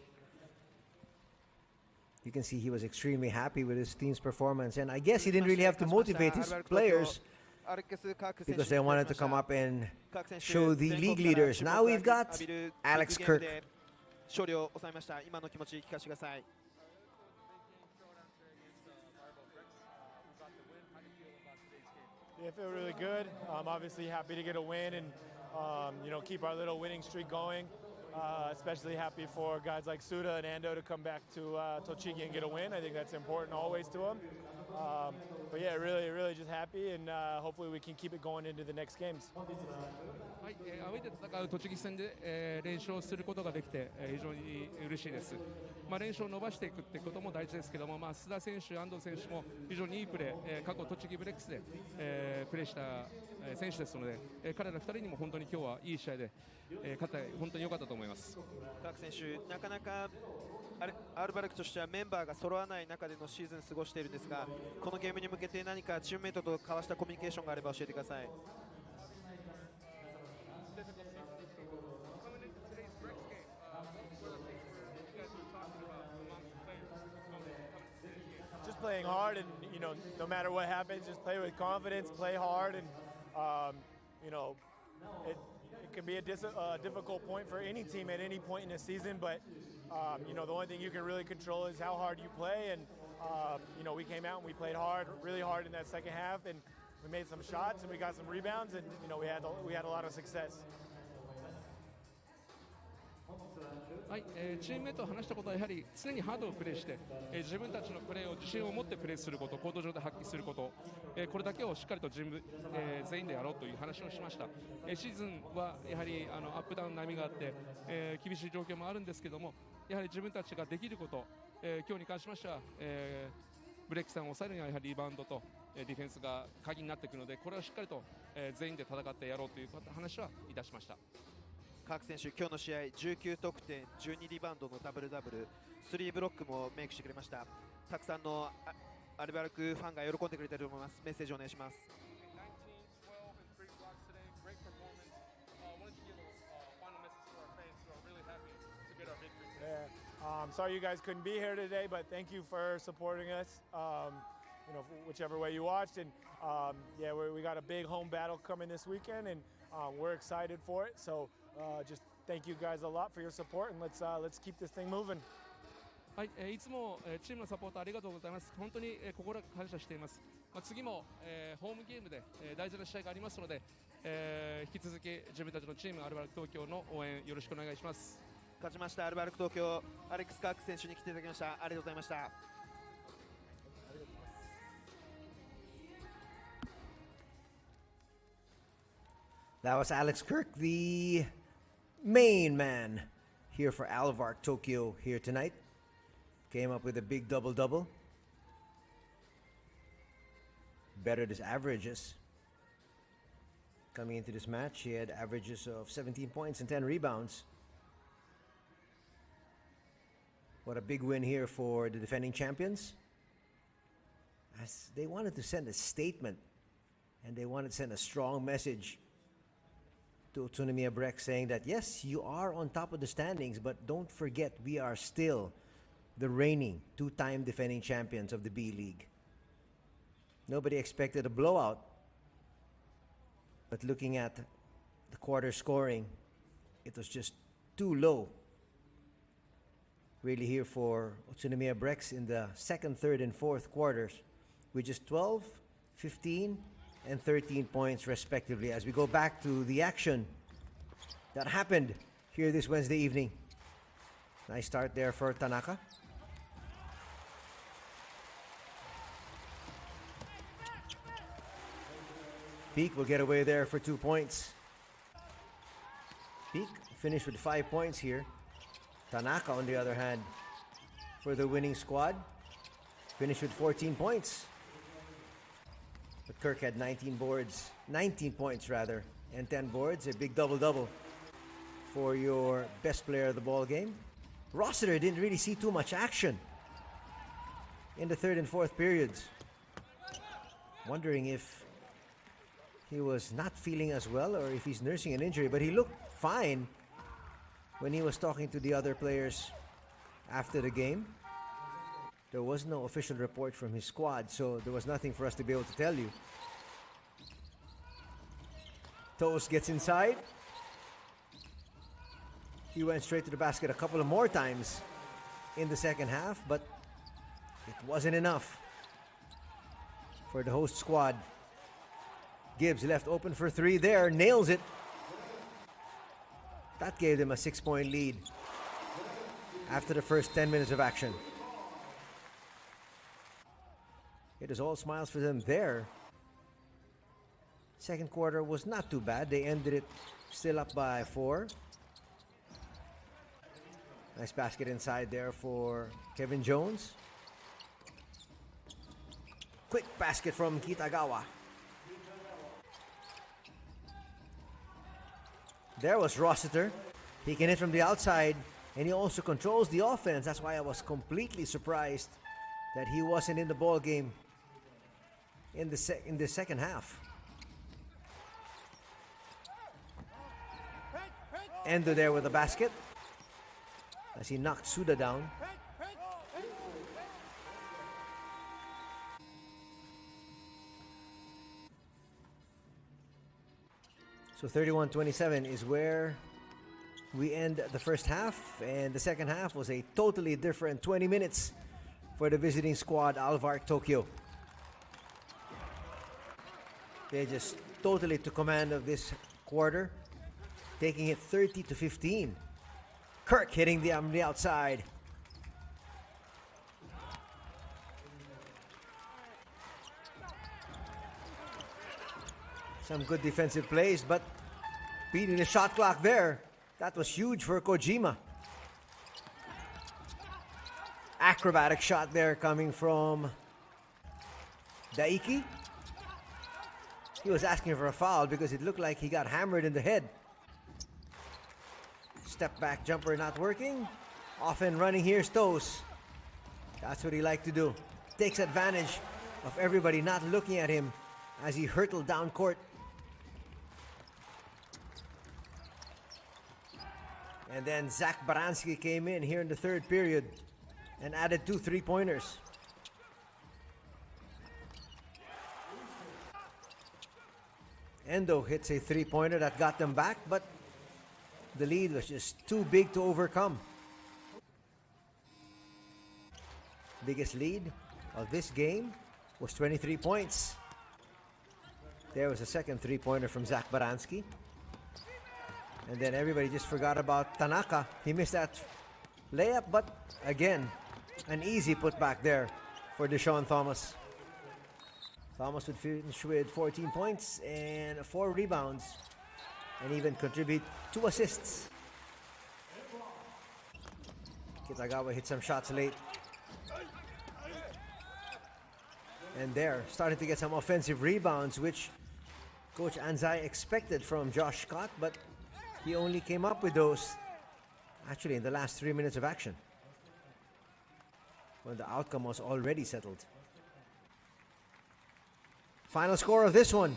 You can see he was extremely happy with his team's performance, and I guess he didn't really have to motivate his players because they wanted to come up and show the league leaders. Now we've got Alex Kirk. 勝利を収めました。今の気持ち聞かせてください。Yeah, I feel really good. Obviously happy to get a win and keep our little winning streak going. Especially happy for guys like Suda and Ando to come back to Tochigi and get a win. I think that's important always to them. But yeah, really just happy, and hopefully we can keep it going into the next games. はい、アウェイで戦う栃木戦で、連勝することができて、非常に嬉しいです。連勝を伸ばしていくってことも大事ですけども、須田選手、安藤選手も非常にいいプレー、過去栃木ブレックスで、プレーした、選手ですので、彼ら2人にも本当に今日はいい試合で、勝って本当に良かったと思います。各選手、なかなかアルバルクとしてはメンバーが揃わない中でのシーズン過ごしているんですが、このゲームに向けて何かチームメイトと交わしたコミュニケーションがあれば教えてください。Just playing hard, and no matter what happens, just play with confidence, play hard, and it can be a difficult point for any team at any point in the season, but the only thing you can really control is how hard you play, and we came out and we played hard, really hard in that second half, and we made some shots and we got some rebounds, and we had a lot of success. はい、チームメイトと話したことはやはり常にハードをプレーして、自分たちのプレーを自信を持ってプレーすること、コート上で発揮すること、これだけをしっかりと全員でやろうという話をしました。シーズンはやはりアップダウン波があって、厳しい状況もあるんですけども、やはり自分たちができること、今日に関しましては、ブレックさんを抑えるにはやはりリバウンドとディフェンスが鍵になってくるので、これをしっかりと全員で戦ってやろうという話はいたしました。各選手、今日の試合19得点、12リバウンドのダブルダブル、3ブロックもメイクしてくれました。たくさんのアルバルクファンが喜んでくれていると思います。メッセージお願いします。Sorry you guys couldn't be here today, but thank you for supporting us. Whichever way you watched, and we got a big home battle coming this weekend, and we're excited for it. So just thank you guys a lot for your support, and let's keep this thing moving. はい、いつもチームのサポートありがとうございます。本当に心から感謝しています。次もホームゲームで大事な試合がありますので、引き続き自分たちのチームアルバルク東京の応援よろしくお願いします。勝ちましたアルバルク東京、アレックス・カーク選手に来ていただきました。ありがとうございました。That was Alex Kirk, the main man here for Alvark Tokyo here tonight. Came up with a big double-double. Bettered his averages. Coming into this match, he had averages of 17 points and 10 rebounds. What a big win here for the defending champions, as they wanted to send a statement and they wanted to send a strong message to Utsunomiya Brex, saying that yes, you are on top of the standings, but don't forget we are still the reigning two-time defending champions of the B-League. Nobody expected a blowout, but looking at the quarter scoring, it was just too low. Really here for Utsunomiya Brex in the second, third, and fourth quarters with just 12, 15, and 13 points respectively, as we go back to the action that happened here this Wednesday evening. Nice start there for Tanaka. Peak will get away there for 2 points. Peak finished with 5 points here. Tanaka, on the other hand, for the winning squad, finished with 14 points. But Kirk had 19 points rather, and 10 boards, a big double-double for your best player of the ball game. Rossiter didn't really see too much action in the third and fourth periods. Wondering if he was not feeling as well or if he's nursing an injury, but he looked fine when he was talking to the other players after the game. There was no official report from his squad, so there was nothing for us to be able to tell you. Toast gets inside. He went straight to the basket a couple of more times in the second half, but it wasn't enough for the host squad. Gibbs left open for three there, nails it. That gave them a 6-point lead after the first 10 minutes of action. It is all smiles for them there. Second quarter was not too bad. They ended it still up by 4. Nice basket inside there for Kevin Jones. Quick basket from Kitagawa. There was Rossiter. He can hit from the outside, and he also controls the offense. That's why I was completely surprised that he wasn't in the ball game in the second half. Endo there with the basket as he knocked Suda down. So 31-27 is where we end the first half, and the second half was a totally different 20 minutes for the visiting squad, Alvark Tokyo. They just totally took command of this quarter, taking it 30-15. Kirk hitting the outside. Some good defensive plays, but beating the shot clock there. That was huge for Kojima. Acrobatic shot there coming from Daiki. He was asking for a foul because it looked like he got hammered in the head. Step back jumper not working. Off and running here, Stoes. That's what he liked to do. Takes advantage of everybody not looking at him as he hurtled down court. And then Zach Baranski came in here in the third period and added 2 3-pointers. Endo hits a 3-pointer that got them back, but the lead was just too big to overcome. Biggest lead of this game was 23 points. There was a second 3-pointer from Zach Baranski. And then everybody just forgot about Tanaka. He missed that layup, but again, an easy putback there for Deshaun Thomas. Thomas would finish with 14 points and 4 rebounds, and even contribute 2 assists. Kitagawa hit some shots late. And there, starting to get some offensive rebounds, which Coach Anzai expected from Josh Scott, but he only came up with those actually in the last 3 minutes of action, when the outcome was already settled. Final score of this one,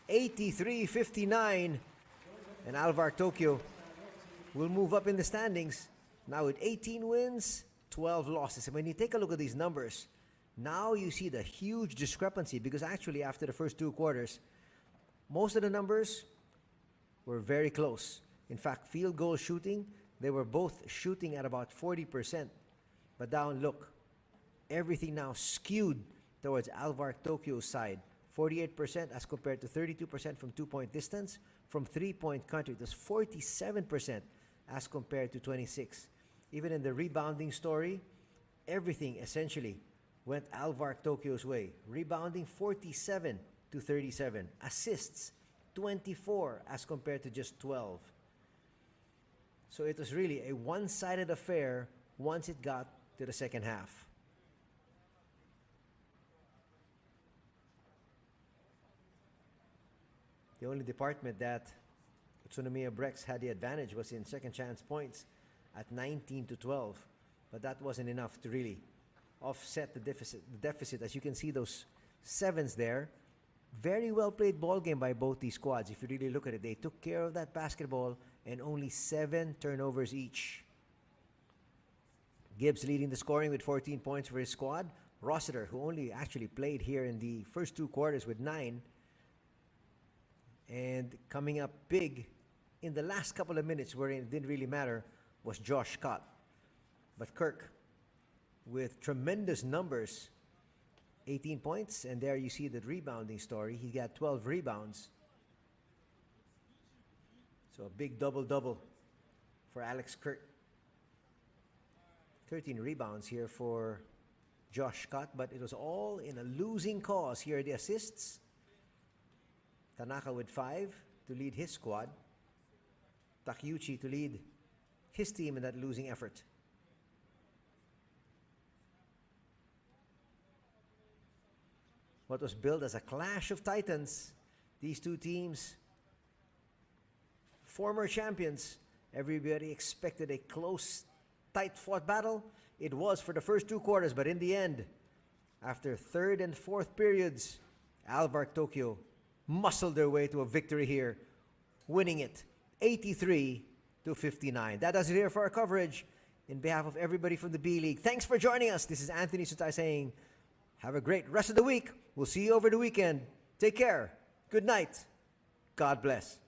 83-59, and Alvark Tokyo will move up in the standings now with 18 wins, 12 losses. And when you take a look at these numbers, now you see the huge discrepancy, because actually after the first 2 quarters, most of the numbers were very close. In fact, field goal shooting, they were both shooting at about 40%. But down, look, everything now skewed towards Alvark Tokyo's side. 48% as compared to 32% from 2-point distance. From 3-point country, it was 47% as compared to 26%. Even in the rebounding story, everything essentially went Alvark Tokyo's way. Rebounding 47 to 37. Assists 24 as compared to just 12. So it was really a one-sided affair once it got to the second half. The only department that Utsunomiya Brex had the advantage was in second chance points at 19-12. But that wasn't enough to really offset the deficit. As you can see, those sevens there. Very well played ball game by both these squads. If you really look at it, they took care of that basketball, and only 7 turnovers each. Gibbs leading the scoring with 14 points for his squad. Rossiter, who only actually played here in the first 2 quarters, with 9. And coming up big in the last couple of minutes, where it didn't really matter, was Josh Scott. But Kirk, with tremendous numbers, 18 points, and there you see the rebounding story. He got 12 rebounds. So a big double-double for Alex Kirk. 13 rebounds here for Josh Scott, but it was all in a losing cause. Here are the assists. Tanaka with 5 to lead his squad. Takeuchi to lead his team in that losing effort. What was billed as a clash of titans, these two teams, former champions. Everybody expected a close, tight-fought battle. It was for the first 2 quarters, but in the end, after 3rd and 4th periods, Alvark Tokyo muscled their way to a victory here, winning it 83-59. That does it here for our coverage. In behalf of everybody from the B-League, thanks for joining us. This is Anthony Sutai saying, have a great rest of the week. We'll see you over the weekend. Take care. Good night. God bless.